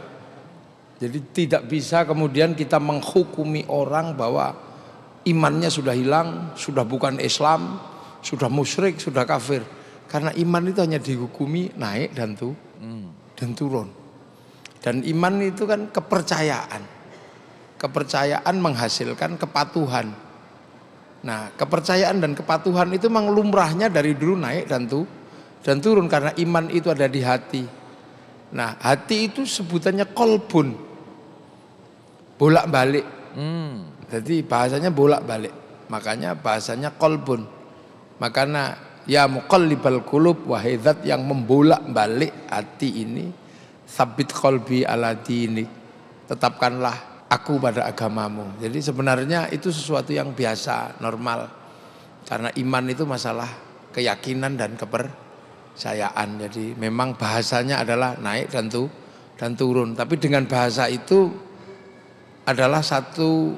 Jadi tidak bisa kemudian kita menghukumi orang bahwa imannya sudah hilang, sudah bukan Islam, sudah musyrik, sudah kafir. Karena iman itu hanya dihukumi naik dan turun. Dan iman itu kan kepercayaan. Kepercayaan menghasilkan kepatuhan. Nah, kepercayaan dan kepatuhan itu memang lumrahnya dari dulu naik dan turun karena iman itu ada di hati. Nah, hati itu sebutannya kolbun, bolak-balik. Jadi bahasanya bolak-balik, makanya bahasanya kolbun. Makanya ya muqallibal qulub, wahai zat yang membolak-balik hati ini, sabit qalbi ala dinik, tetapkanlah aku pada agamamu. Jadi sebenarnya itu sesuatu yang biasa, normal. Karena iman itu masalah keyakinan dan kepercayaan. Jadi memang bahasanya adalah naik dan turun. Tapi dengan bahasa itu adalah satu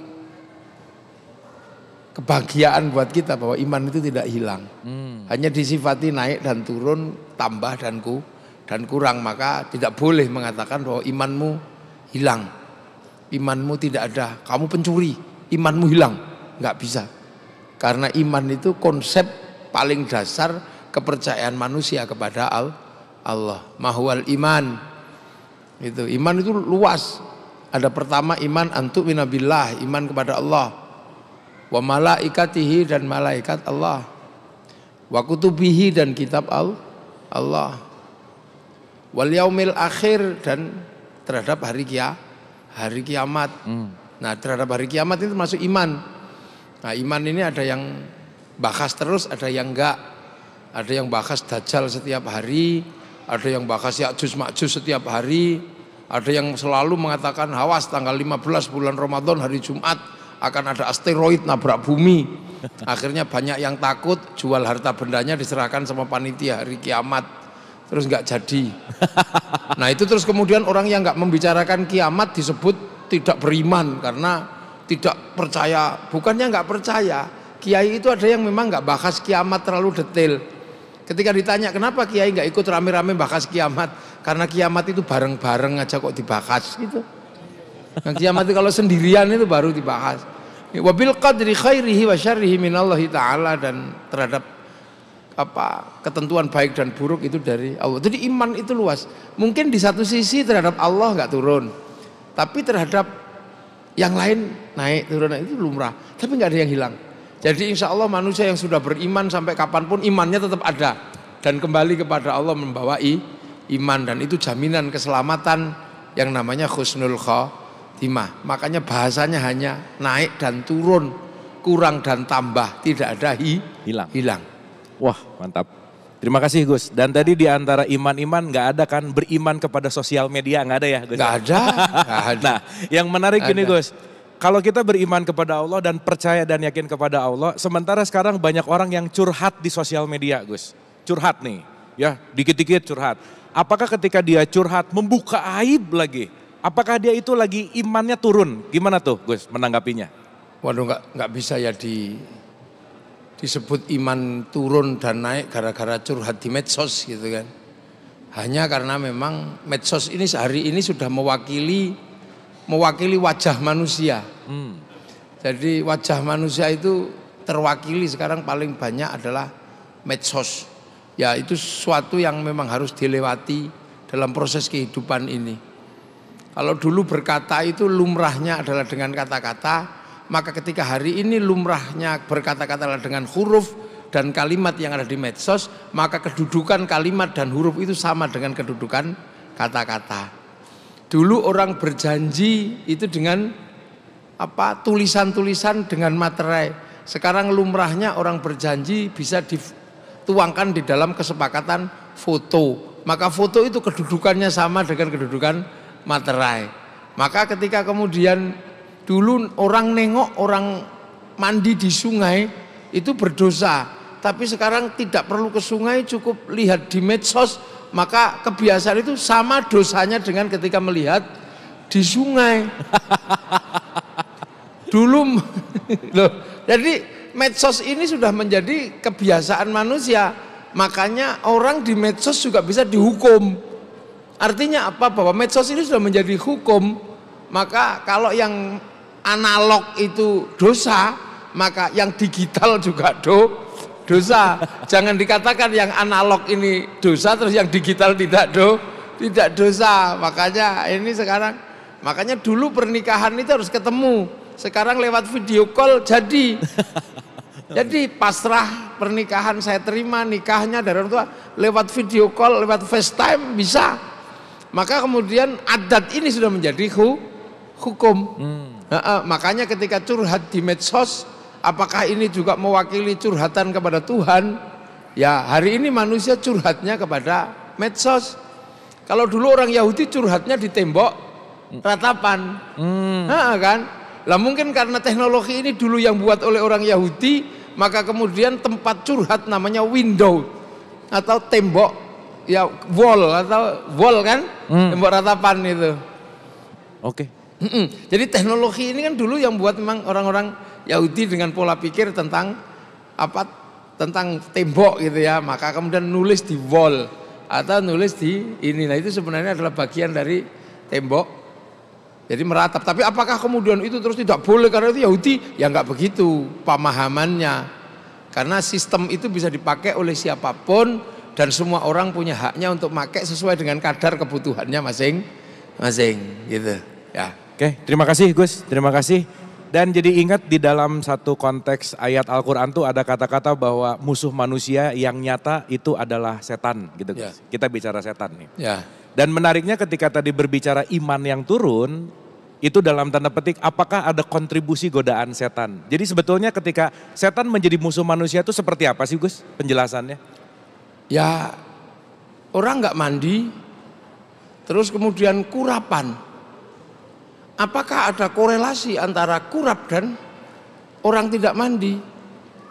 kebahagiaan buat kita bahwa iman itu tidak hilang. Hanya disifati naik dan turun, tambah dan kurang. Maka tidak boleh mengatakan bahwa imanmu hilang. Imanmu tidak ada, kamu pencuri, imanmu hilang. Enggak bisa. Karena iman itu konsep paling dasar kepercayaan manusia kepada Allah. Mahwal iman. Itu iman itu luas. Ada pertama iman antu'mina billah, iman kepada Allah. Wa malaikatihi, dan malaikat Allah. Wa kutubihi, dan kitab Allah. Wal yaumil akhir, dan terhadap hari kiamat. Nah, terhadap hari kiamat itu masuk iman. Nah, iman ini ada yang bahas terus, ada yang enggak. Ada yang bahas Dajjal setiap hari, ada yang bahas Ya'juj Ma'juj setiap hari, ada yang selalu mengatakan hawas tanggal 15 bulan Ramadan hari Jumat akan ada asteroid nabrak bumi. Akhirnya banyak yang takut, jual harta bendanya diserahkan sama panitia hari kiamat. Terus enggak jadi. Nah, itu terus kemudian orang yang enggak membicarakan kiamat disebut tidak beriman karena tidak percaya. Bukannya enggak percaya, kiai itu ada yang memang enggak bahas kiamat terlalu detail. Ketika ditanya kenapa kiai enggak ikut rame-rame bahas kiamat, karena kiamat itu bareng-bareng aja kok dibahas gitu. Nah, kiamat itu kalau sendirian itu baru dibahas. Wabil qadri khairihi wa syarrihi minallahi ta'ala, dan terhadap ketentuan baik dan buruk itu dari Allah. Jadi iman itu luas. Mungkin di satu sisi terhadap Allah enggak turun, tapi terhadap yang lain naik turun itu lumrah. Tapi enggak ada yang hilang. Jadi insya Allah manusia yang sudah beriman sampai kapanpun imannya tetap ada dan kembali kepada Allah membawa iman, dan itu jaminan keselamatan yang namanya husnul khotimah. Makanya bahasanya hanya naik dan turun, kurang dan tambah, tidak ada hilang. Wah, mantap. Terima kasih Gus. Dan tadi di antara iman-iman nggak ada kan beriman kepada sosial media, nggak ada ya Gus? Nggak ada. Nah, yang menarik gini Gus, kalau kita beriman kepada Allah dan percaya dan yakin kepada Allah, sementara sekarang banyak orang yang curhat di sosial media Gus. Curhat nih, ya dikit-dikit curhat. Apakah ketika dia curhat membuka aib lagi, apakah dia itu lagi imannya turun? Gimana tuh Gus menanggapinya? Waduh, nggak bisa ya disebut iman turun dan naik gara-gara curhat di medsos gitu kan. Hanya karena memang medsos ini sehari ini sudah mewakili wajah manusia. Jadi wajah manusia itu terwakili sekarang paling banyak adalah medsos. Ya, itu sesuatu yang memang harus dilewati dalam proses kehidupan ini. Kalau dulu berkata itu lumrahnya adalah dengan kata-kata, maka ketika hari ini lumrahnya berkata-kata adalah dengan huruf dan kalimat yang ada di medsos, maka kedudukan kalimat dan huruf itu sama dengan kedudukan kata-kata. Dulu orang berjanji itu dengan tulisan-tulisan dengan materai. Sekarang lumrahnya orang berjanji bisa dituangkan di dalam kesepakatan foto. Maka foto itu kedudukannya sama dengan kedudukan materai. Maka ketika kemudian dulu orang nengok orang mandi di sungai itu berdosa, tapi sekarang tidak perlu ke sungai, cukup lihat di medsos, maka kebiasaan itu sama dosanya dengan ketika melihat di sungai. Dulu loh, jadi medsos ini sudah menjadi kebiasaan manusia, makanya orang di medsos juga bisa dihukum. Artinya apa? Bahwa medsos ini sudah menjadi hukum. Maka kalau yang analog itu dosa, maka yang digital juga dosa. Jangan dikatakan yang analog ini dosa terus yang digital tidak dosa. Makanya ini sekarang, makanya dulu pernikahan itu harus ketemu. Sekarang lewat video call jadi. Jadi pasrah pernikahan saya terima, nikahnya dari orang tua lewat video call, lewat FaceTime bisa. Maka kemudian adat ini sudah menjadi hukum. Makanya ketika curhat di medsos, apakah ini juga mewakili curhatan kepada Tuhan? Ya hari ini manusia curhatnya kepada medsos. Kalau dulu orang Yahudi curhatnya di tembok ratapan, kan? Lah mungkin karena teknologi ini dulu yang buat oleh orang Yahudi, maka kemudian tempat curhat namanya window atau tembok, ya wall kan, tembok ratapan itu. Oke. Jadi teknologi ini kan dulu yang buat memang orang-orang Yahudi dengan pola pikir tentang apa, tentang tembok gitu ya, maka kemudian nulis di wall atau nulis di ini. Nah itu sebenarnya adalah bagian dari tembok. Jadi meratap, tapi apakah kemudian itu terus tidak boleh karena itu Yahudi? Ya nggak begitu pemahamannya. Karena sistem itu bisa dipakai oleh siapapun dan semua orang punya haknya untuk pakai sesuai dengan kadar kebutuhannya masing-masing gitu ya. Oke, terima kasih Gus, terima kasih. Dan jadi ingat di dalam satu konteks ayat Al-Quran tuh ada kata-kata bahwa musuh manusia yang nyata itu adalah setan gitu Gus. Ya. Kita bicara setan nih. Ya. Dan menariknya ketika tadi berbicara iman yang turun, itu dalam tanda petik apakah ada kontribusi godaan setan. Jadi sebetulnya ketika setan menjadi musuh manusia itu seperti apa sih Gus penjelasannya? Ya orang nggak mandi, terus kemudian kurapan. Apakah ada korelasi antara kurap dan orang tidak mandi?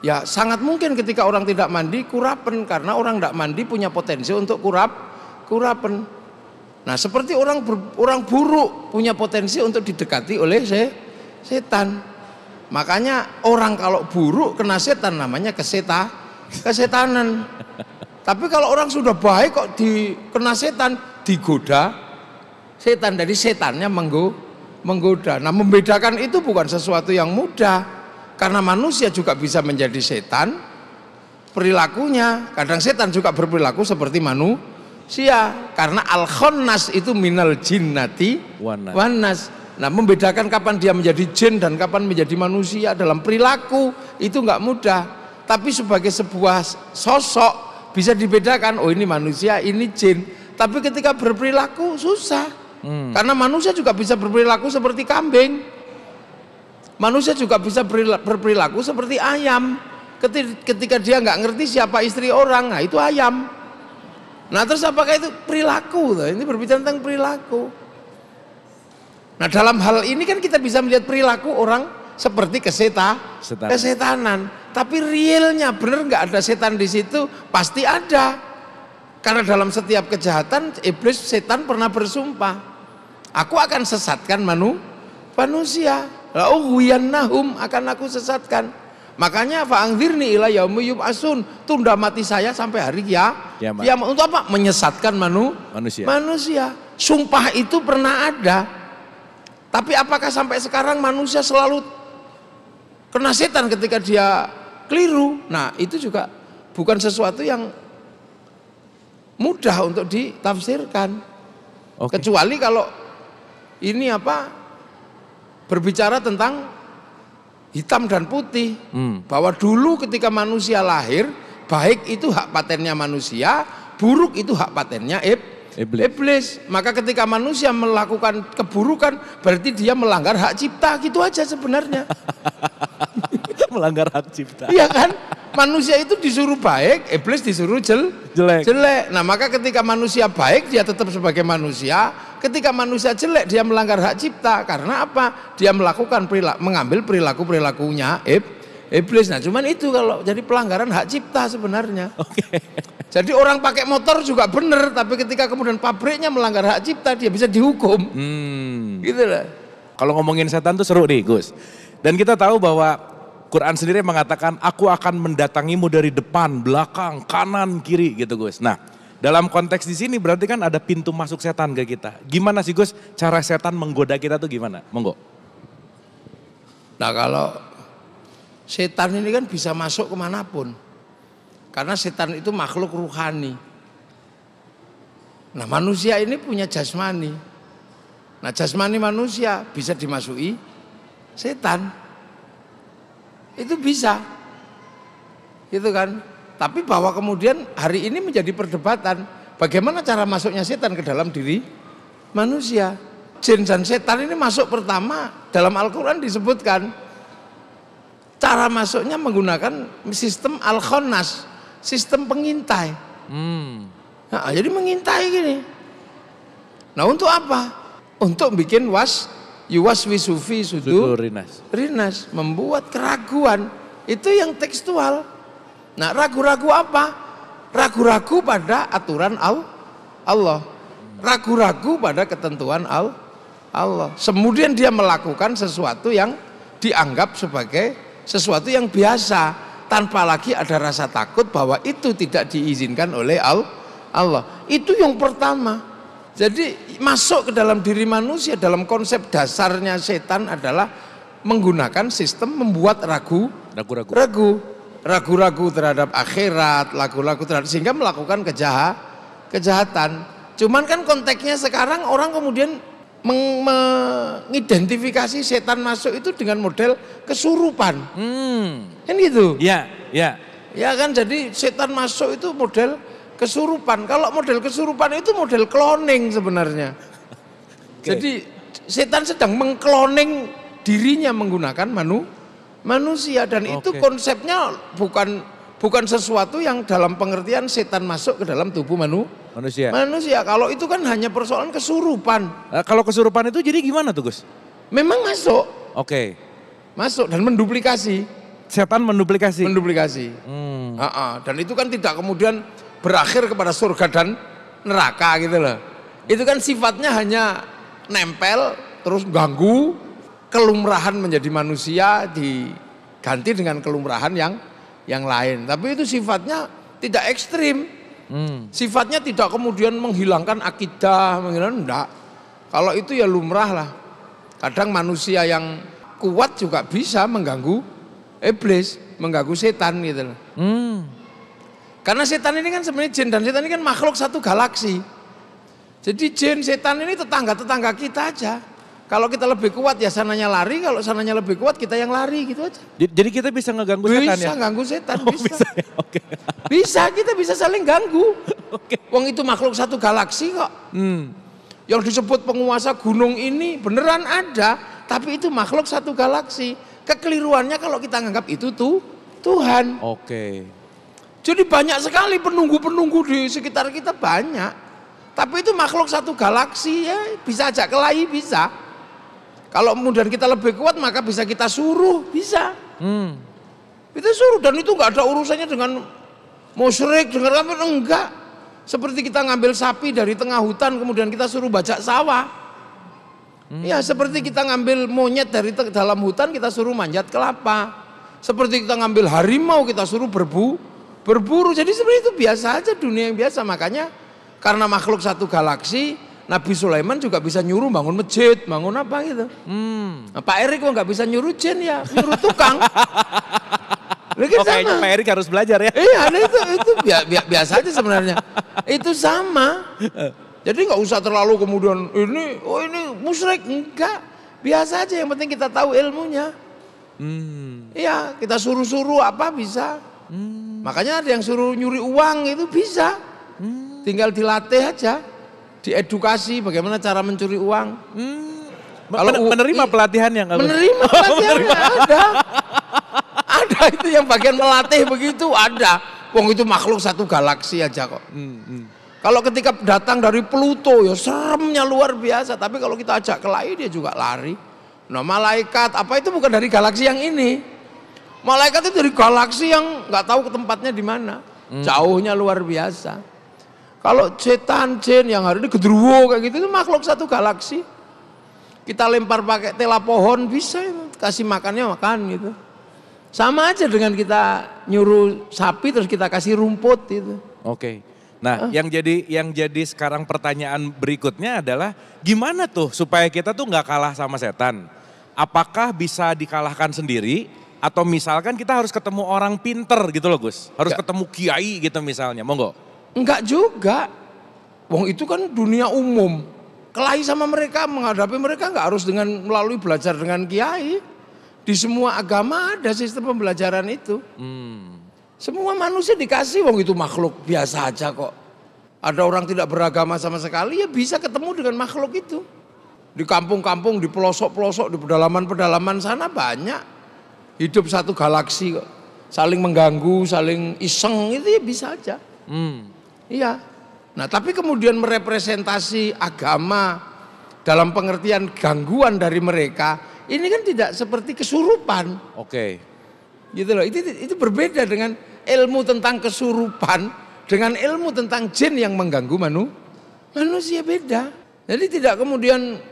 Ya sangat mungkin ketika orang tidak mandi kurapan, karena orang tidak mandi punya potensi untuk kurapan. Nah seperti orang buruk punya potensi untuk didekati oleh setan. Makanya orang kalau buruk kena setan namanya kesetanan. Tapi kalau orang sudah baik kok kena setan, digoda setan, dari setannya menggoda. Nah membedakan itu bukan sesuatu yang mudah, karena manusia juga bisa menjadi setan perilakunya. Kadang setan juga berperilaku seperti manusia, karena al-khonnas itu minal jinnati wanas. Nah membedakan kapan dia menjadi jin dan kapan menjadi manusia dalam perilaku itu nggak mudah. Tapi sebagai sebuah sosok bisa dibedakan, oh ini manusia, ini jin. Tapi ketika berperilaku susah, karena manusia juga bisa berperilaku seperti kambing. Manusia juga bisa berperilaku seperti ayam. Ketika dia nggak ngerti siapa istri orang, nah itu ayam. Nah terus apakah itu perilaku? Ini berbicara tentang perilaku. Nah dalam hal ini kan kita bisa melihat perilaku orang seperti kesetanan. Tapi realnya benar nggak ada setan di situ? Pasti ada. Karena dalam setiap kejahatan iblis, setan pernah bersumpah, aku akan sesatkan manusia. La'ughwiyannahum, akan aku sesatkan. Makanya fa'angzirni ila yaumi yub'atsun, tunda mati saya sampai hari kiamat. Untuk apa? Menyesatkan manusia. Sumpah itu pernah ada. Tapi apakah sampai sekarang manusia selalu kena setan ketika dia keliru? Nah, itu juga bukan sesuatu yang mudah untuk ditafsirkan. Kecuali kalau ini berbicara tentang hitam dan putih, bahwa dulu ketika manusia lahir, baik itu hak patennya manusia, buruk itu hak patennya iblis. Maka ketika manusia melakukan keburukan, berarti dia melanggar hak cipta, gitu aja sebenarnya. Melanggar hak cipta. Iya kan? Manusia itu disuruh baik, iblis disuruh jelek. Nah maka ketika manusia baik, dia tetap sebagai manusia. Ketika manusia jelek, dia melanggar hak cipta. Karena apa? Dia mengambil perilakunya iblis. Nah cuman itu kalau jadi pelanggaran hak cipta sebenarnya. Jadi orang pakai motor juga benar, tapi ketika kemudian pabriknya melanggar hak cipta, dia bisa dihukum. Gitu lah. Kalau ngomongin setan tuh seru nih Gus. Dan kita tahu bahwa Quran sendiri mengatakan aku akan mendatangimu dari depan, belakang, kanan, kiri gitu Gus. Nah dalam konteks di sini berarti kan ada pintu masuk setan ke kita. Gimana sih Gus cara setan menggoda kita tuh gimana? Monggo. Nah kalau setan ini kan bisa masuk kemanapun. Karena setan itu makhluk ruhani. Nah manusia ini punya jasmani. Nah jasmani manusia bisa dimasuki setan. Itu bisa. Gitu kan. Tapi bahwa kemudian hari ini menjadi perdebatan. Bagaimana cara masuknya setan ke dalam diri manusia. Jin dan setan ini masuk pertama dalam Al-Quran disebutkan. Cara masuknya menggunakan sistem al-khonnas. Sistem pengintai. Nah, jadi mengintai gini. Nah untuk apa? Untuk bikin yuwaswisufi sudur rinas, membuat keraguan. Itu yang tekstual. Nah ragu-ragu apa? Ragu-ragu pada aturan Allah. Ragu-ragu pada ketentuan Allah. Kemudian dia melakukan sesuatu yang dianggap sebagai sesuatu yang biasa, tanpa lagi ada rasa takut bahwa itu tidak diizinkan oleh Allah. Itu yang pertama. Jadi masuk ke dalam diri manusia dalam konsep dasarnya setan adalah menggunakan sistem membuat ragu-ragu terhadap akhirat, ragu-ragu terhadap, sehingga melakukan kejahatan. Cuman kan konteksnya sekarang orang kemudian mengidentifikasi setan masuk itu dengan model kesurupan. Kan gitu? Ya kan, jadi setan masuk itu model kesurupan. Kalau model kesurupan itu model cloning sebenarnya. Jadi setan sedang mengkloning dirinya menggunakan manusia, dan itu konsepnya bukan sesuatu yang dalam pengertian setan masuk ke dalam tubuh manusia. Kalau itu kan hanya persoalan kesurupan. Kalau kesurupan itu jadi gimana tuh Gus? Memang masuk. Masuk dan menduplikasi. Setan menduplikasi. Dan itu kan tidak kemudian berakhir kepada surga dan neraka gitu loh. Itu kan sifatnya hanya nempel terus ganggu, kelumrahan menjadi manusia diganti dengan kelumrahan yang lain. Tapi itu sifatnya tidak ekstrim. Sifatnya tidak kemudian menghilangkan akidah, enggak. Kalau itu ya lumrah lah. Kadang manusia yang kuat juga bisa mengganggu iblis, mengganggu setan gitu loh. Karena setan ini kan sebenarnya jin dan setan ini kan makhluk satu galaksi. Jadi jin, setan ini tetangga-tetangga kita aja. Kalau kita lebih kuat ya sananya lari, kalau sananya lebih kuat kita yang lari gitu aja. Jadi kita bisa ngeganggu setan ya? Bisa ganggu setan, bisa. Bisa, kita bisa saling ganggu. Wong itu makhluk satu galaksi kok. Yang disebut penguasa gunung ini beneran ada, tapi itu makhluk satu galaksi. Kekeliruannya kalau kita nganggap itu tuh Tuhan. Jadi banyak sekali penunggu-penunggu di sekitar kita banyak. Tapi itu makhluk satu galaksi ya, bisa ajak kelahi bisa. Kalau kemudian kita lebih kuat maka bisa kita suruh, bisa. Kita suruh, dan itu nggak ada urusannya dengan musyrik, dengan apa, enggak. Seperti kita ngambil sapi dari tengah hutan kemudian kita suruh bajak sawah. Ya seperti kita ngambil monyet dari dalam hutan kita suruh manjat kelapa. Seperti kita ngambil harimau kita suruh berburu. Jadi sebenarnya itu biasa aja, dunia yang biasa. Makanya karena makhluk satu galaksi, Nabi Sulaiman juga bisa nyuruh bangun masjid, bangun apa gitu. Nah, Pak Erik kok nggak bisa nyuruh jin ya, nyuruh tukang. Kayaknya Pak Erik harus belajar ya. Iya, itu biasa aja sebenarnya. Itu sama. Jadi nggak usah terlalu kemudian ini musyrik, enggak. Biasa aja, yang penting kita tahu ilmunya. Iya, kita suruh-suruh apa bisa. Makanya ada yang suruh nyuri uang itu bisa. Tinggal dilatih aja, diedukasi bagaimana cara mencuri uang. Kalau menerima pelatihannya nggak? Menerima pelatihannya ada itu yang bagian melatih begitu ada. Wong itu makhluk satu galaksi aja kok. Kalau ketika datang dari Pluto ya seremnya luar biasa. Tapi kalau kita ajak kelahi dia juga lari. Nah malaikat apa itu bukan dari galaksi yang ini. Malaikat itu dari galaksi yang nggak tahu ke tempatnya di mana. Jauhnya luar biasa. Kalau setan, jin yang hari ini gedruwo kayak gitu itu makhluk satu galaksi. Kita lempar pakai tela pohon bisa, kasih makannya makan gitu. Sama aja dengan kita nyuruh sapi terus kita kasih rumput gitu. Nah, yang jadi sekarang pertanyaan berikutnya adalah gimana tuh supaya kita tuh nggak kalah sama setan? Apakah bisa dikalahkan sendiri Atau misalkan kita harus ketemu orang pinter gitu loh Gus. Harus Ya. ketemu kiai gitu misalnya, monggo. Enggak juga. Wong itu kan dunia umum. Kelahi sama mereka, menghadapi mereka enggak harus dengan melalui belajar dengan kiai. Di semua agama ada sistem pembelajaran itu. Semua manusia dikasih, wong itu makhluk biasa aja kok. Ada orang tidak beragama sama sekali, ya bisa ketemu dengan makhluk itu. Di kampung-kampung, di pelosok-pelosok, di pedalaman-pedalaman sana banyak. Hidup satu galaksi kok. Saling mengganggu, saling iseng, itu ya bisa aja. Iya. Nah tapi kemudian merepresentasi agama dalam pengertian gangguan dari mereka, ini kan tidak seperti kesurupan. Oke. Gitu loh, itu berbeda dengan ilmu tentang kesurupan dengan ilmu tentang jin yang mengganggu manusia, beda. Jadi tidak kemudian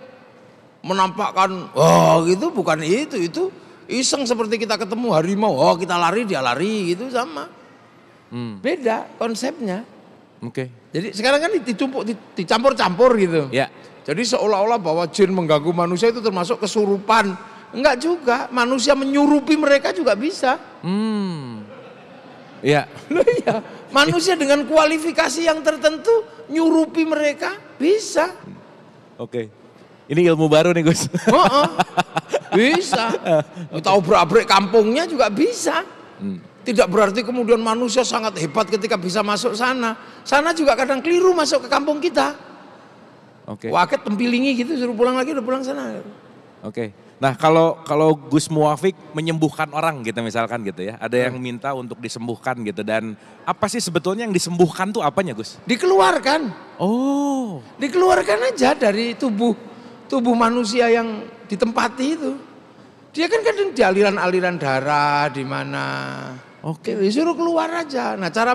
menampakkan, oh gitu, bukan itu iseng seperti kita ketemu harimau, oh kita lari dia lari gitu, sama. Beda konsepnya. Oke. Jadi sekarang kan dicampur-campur gitu. Ya. Jadi seolah-olah bahwa jin mengganggu manusia itu termasuk kesurupan. Enggak juga, manusia menyurupi mereka juga bisa. Iya. Loh iya, manusia dengan kualifikasi yang tertentu nyurupi mereka bisa. Oke. Ini ilmu baru nih Gus. Bisa. Tahu berak-berik kampungnya juga bisa. Tidak berarti kemudian manusia sangat hebat ketika bisa masuk sana. Sana juga kadang keliru masuk ke kampung kita. Oke. Waket tempilingi gitu, suruh pulang lagi udah pulang sana. Oke. Nah kalau Gus Muwafiq menyembuhkan orang gitu misalkan gitu ya. Ada yang minta untuk disembuhkan gitu. Dan apa sih sebetulnya yang disembuhkan tuh apanya Gus? Dikeluarkan. Oh. Dikeluarkan aja dari tubuh manusia yang ditempati itu. Dia kan kadang di aliran-aliran darah di mana. Oke. Disuruh keluar aja. Nah cara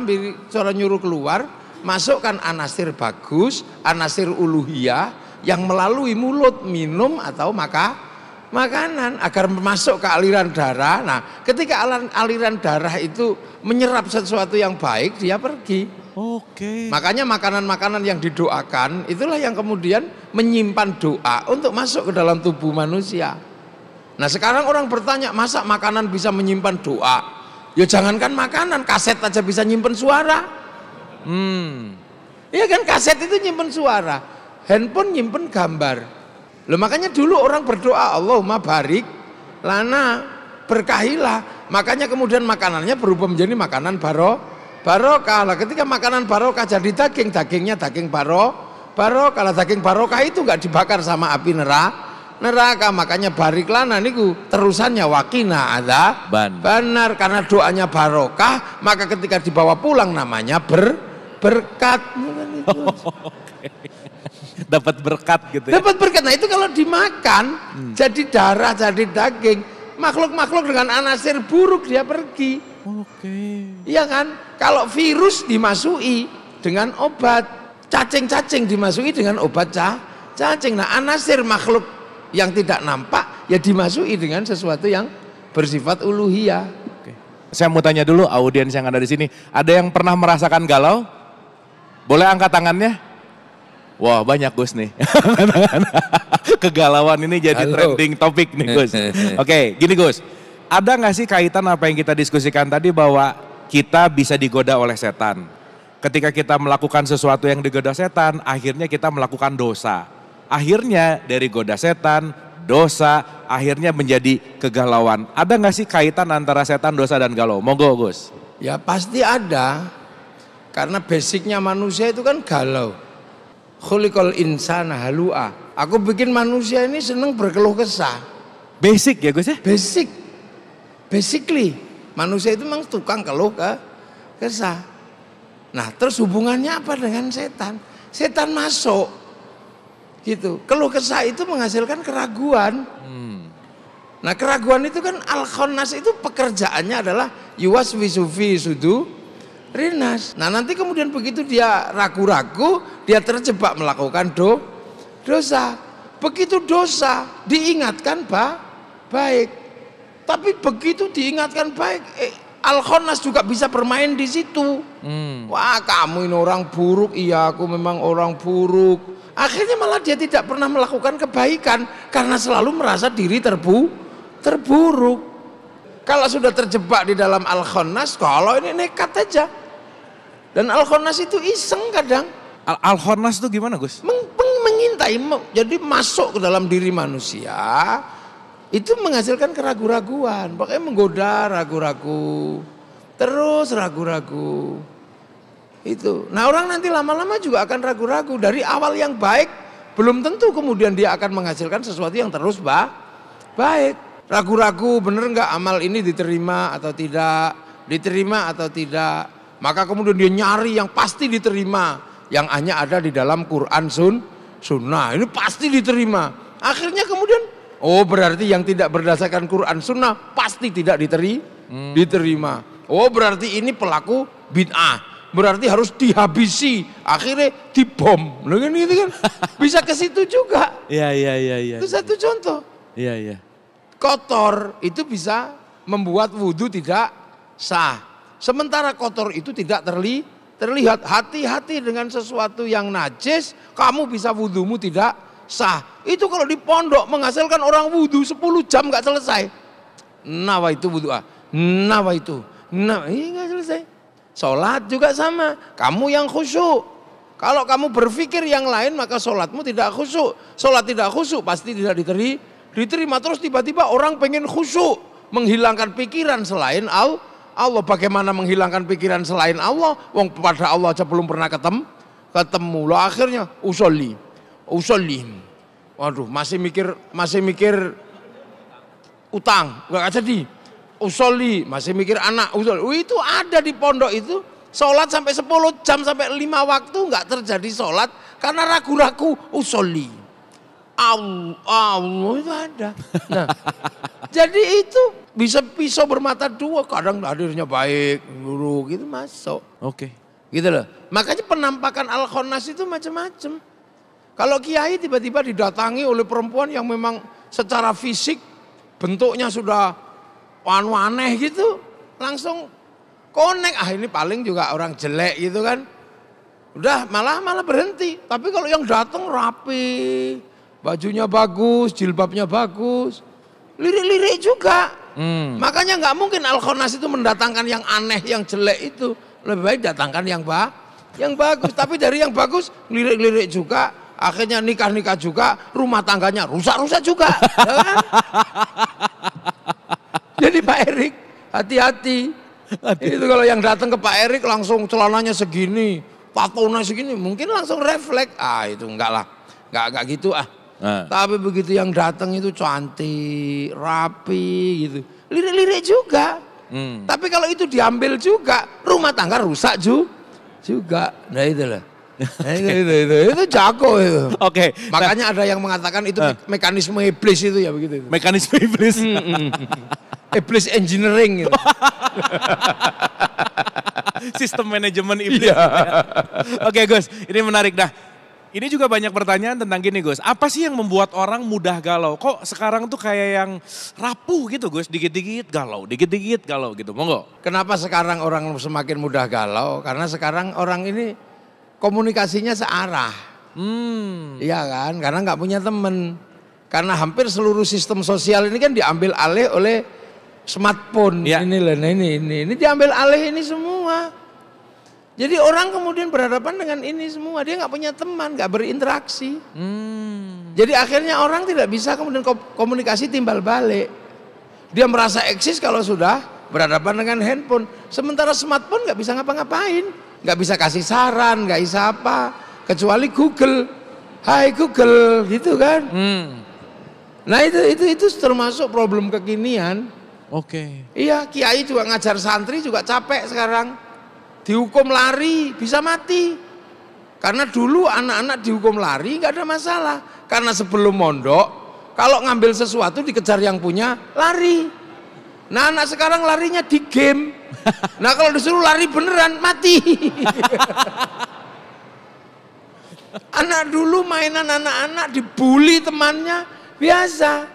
nyuruh keluar, masukkan anasir bagus, anasir uluhiyah yang melalui mulut, minum atau makanan agar masuk ke aliran darah. Nah ketika aliran darah itu menyerap sesuatu yang baik, dia pergi. Oke. Makanya makanan-makanan yang didoakan itulah yang kemudian menyimpan doa untuk masuk ke dalam tubuh manusia. Nah sekarang orang bertanya, masa makanan bisa menyimpan doa? Ya jangankan makanan, kaset aja bisa nyimpen suara. Iya kan, kaset itu nyimpen suara, handphone nyimpen gambar. Loh makanya dulu orang berdoa, Allahumma barik lana, berkahilah. Makanya kemudian makanannya berubah menjadi makanan barokah. Lah ketika makanan barokah jadi daging, dagingnya daging barokah. Lah daging barokah itu enggak dibakar sama api neraka. Makanya barik lana niku terusannya wakina ada benar, karena doanya barokah, maka ketika dibawa pulang namanya berkat. Dapat berkat gitu ya. Dapat berkat. Nah itu kalau dimakan jadi darah, jadi daging, makhluk-makhluk dengan anasir buruk dia pergi. Oke. Iya kan? Kalau virus dimasuki dengan obat, cacing-cacing dimasuki dengan obat cacing. Nah anasir makhluk yang tidak nampak ya dimasuki dengan sesuatu yang bersifat uluhiyah. Oke. Saya mau tanya dulu audiens yang ada di sini, ada yang pernah merasakan galau? Boleh angkat tangannya? Wah banyak Gus nih. Kegalauan ini jadi trending topik nih Gus. Oke, gini Gus. Ada nggak sih kaitan apa yang kita diskusikan tadi bahwa kita bisa digoda oleh setan? Ketika kita melakukan sesuatu yang digoda setan, akhirnya kita melakukan dosa. Akhirnya dari goda setan, dosa, akhirnya menjadi kegalauan. Ada nggak sih kaitan antara setan, dosa, dan galau? Monggo Gus. Ya pasti ada. Karena basicnya manusia itu kan galau. Khuliqal insana halu'a. Aku bikin manusia ini seneng berkeluh kesah. Basic ya Gus ya? Basically manusia itu memang tukang keluh kesah. Nah terus hubungannya apa dengan setan? Setan masuk gitu. Keluh kesah itu menghasilkan keraguan. Nah keraguan itu kan al-khannas itu pekerjaannya adalah yuwaswisu fi sudurinas. Nah nanti kemudian begitu dia ragu-ragu, dia terjebak melakukan dosa. Begitu dosa diingatkan baik. Tapi begitu diingatkan baik, al-khannas juga bisa bermain di situ. Wah kamu ini orang buruk, iya aku memang orang buruk. Akhirnya malah dia tidak pernah melakukan kebaikan karena selalu merasa diri terburuk. Kalau sudah terjebak di dalam Al-Khonnas, kalau ini nekat aja. Dan Al-Khonnas itu iseng kadang. Al-Khonnas itu gimana Gus? Mengintai, jadi masuk ke dalam diri manusia, itu menghasilkan keraguan-raguan. Pokoknya menggoda ragu-ragu, terus ragu-ragu. Itu. Nah orang nanti lama-lama juga akan ragu-ragu. Dari awal yang baik, belum tentu kemudian dia akan menghasilkan sesuatu yang terus baik. Ragu-ragu bener nggak amal ini diterima atau tidak, diterima atau tidak. Maka kemudian dia nyari yang pasti diterima, yang hanya ada di dalam Quran Sunnah. Ini pasti diterima. Akhirnya kemudian, oh berarti yang tidak berdasarkan Quran Sunnah pasti tidak diterima. Oh berarti ini pelaku bid'ah, berarti harus dihabisi. Akhirnya dibom, kan gitu kan? Bisa ke situ juga. Iya. Itu satu contoh. Iya. Kotor itu bisa membuat wudhu tidak sah. Sementara kotor itu tidak terlihat. Hati-hati dengan sesuatu yang najis, kamu bisa wudhumu tidak sah. Itu kalau di pondok menghasilkan orang wudhu 10 jam gak selesai. Nawa itu wudhu. Nawa itu. Gak selesai. Sholat juga sama. Kamu yang khusyuk. Kalau kamu berpikir yang lain maka sholatmu tidak khusyuk. Sholat tidak khusyuk pasti tidak diterima. Terus tiba-tiba orang pengen khusyuk, menghilangkan pikiran selain Allah. Bagaimana menghilangkan pikiran selain Allah? Wong pada Allah aja belum pernah ketemu. Loh akhirnya usolli. Waduh, masih mikir utang, enggak jadi. Usolli, masih mikir anak. Itu ada di pondok itu. Sholat sampai 10 jam sampai 5 waktu enggak terjadi sholat karena ragu-ragu usolli. Allah itu ada. Nah, jadi itu bisa pisau bermata dua. Kadang hadirnya baik, buruk, gitu masuk. Oke. Gitu loh. Makanya penampakan Al-Khonnas itu macam-macam. Kalau kiai tiba-tiba didatangi oleh perempuan yang memang secara fisik bentuknya sudah aneh gitu, langsung connect. Ini paling juga orang jelek gitu kan. Udah malah berhenti. Tapi kalau yang datang rapi, bajunya bagus, jilbabnya bagus, lirik-lirik juga. Makanya nggak mungkin Al-Khonnas itu mendatangkan yang aneh, yang jelek itu. Lebih baik datangkan yang bagus. Tapi dari yang bagus, lirik-lirik juga. Akhirnya nikah-nikah juga, rumah tangganya rusak-rusak juga. Ya kan? Jadi Pak Erik, hati-hati. Itu kalau yang datang ke Pak Erik langsung celananya segini, tatonya segini, mungkin langsung refleks. Itu enggak lah, enggak gitu . Tapi begitu yang datang itu cantik, rapi gitu. Lirik-lirik juga. Tapi kalau itu diambil juga, rumah tangga rusak juga. Nah itulah. Itu jago itu. Oke. Makanya ada yang mengatakan itu mekanisme iblis itu ya begitu. Mekanisme iblis. Iblis engineering gitu. Sistem manajemen iblis. Oke Gus, ini menarik dah. Ini juga banyak pertanyaan tentang gini Gus, apa sih yang membuat orang mudah galau? Kok sekarang tuh kayak yang rapuh gitu Gus, dikit-dikit galau gitu, monggo. Kenapa sekarang orang semakin mudah galau? Karena sekarang orang ini komunikasinya searah. Iya kan, karena nggak punya temen. Karena hampir seluruh sistem sosial ini kan diambil alih oleh smartphone. Ya. Ini diambil alih ini semua. Jadi orang kemudian berhadapan dengan ini semua, dia nggak punya teman, nggak berinteraksi. Jadi akhirnya orang tidak bisa kemudian komunikasi timbal balik. Dia merasa eksis kalau sudah berhadapan dengan handphone. Sementara smartphone nggak bisa ngapa-ngapain, nggak bisa kasih saran, nggak bisa apa, kecuali Google. Hai Google, gitu kan? Nah itu termasuk problem kekinian. Oke. Iya, kiai juga ngajar santri juga capek sekarang. Dihukum lari bisa mati. Karena dulu anak-anak dihukum lari nggak ada masalah. Karena sebelum mondok, kalau ngambil sesuatu dikejar yang punya, lari. Nah anak sekarang larinya di game. Nah kalau disuruh lari beneran, mati. Anak dulu mainan anak-anak dibully temannya, biasa.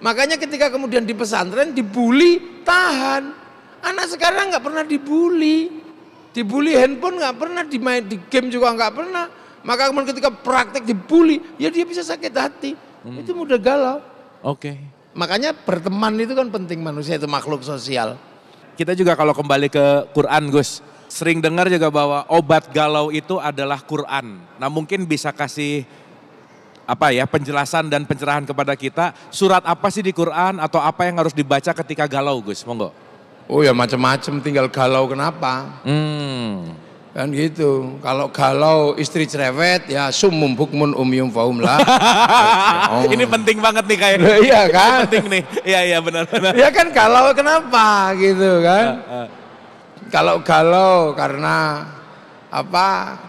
Makanya ketika kemudian di pesantren dibully, tahan. Anak sekarang nggak pernah dibully. Dibully handphone nggak pernah, di game juga nggak pernah. Maka kemudian ketika praktek dibully, ya dia bisa sakit hati. Itu mudah galau. Oke. Makanya berteman itu kan penting, manusia itu makhluk sosial. Kita juga kalau kembali ke Quran Gus, sering dengar juga bahwa obat galau itu adalah Quran. Nah mungkin bisa kasih penjelasan dan pencerahan kepada kita, surat apa sih di Quran atau apa yang harus dibaca ketika galau Gus, monggo. Oh ya macam-macam, tinggal galau kenapa. Kan gitu, kalau galau istri cerewet ya summum bukmun umyum faum lah. Ini penting banget nih kayaknya. Iya kan? Penting nih, iya benar. Ya kan galau kenapa gitu kan. Kalau galau karena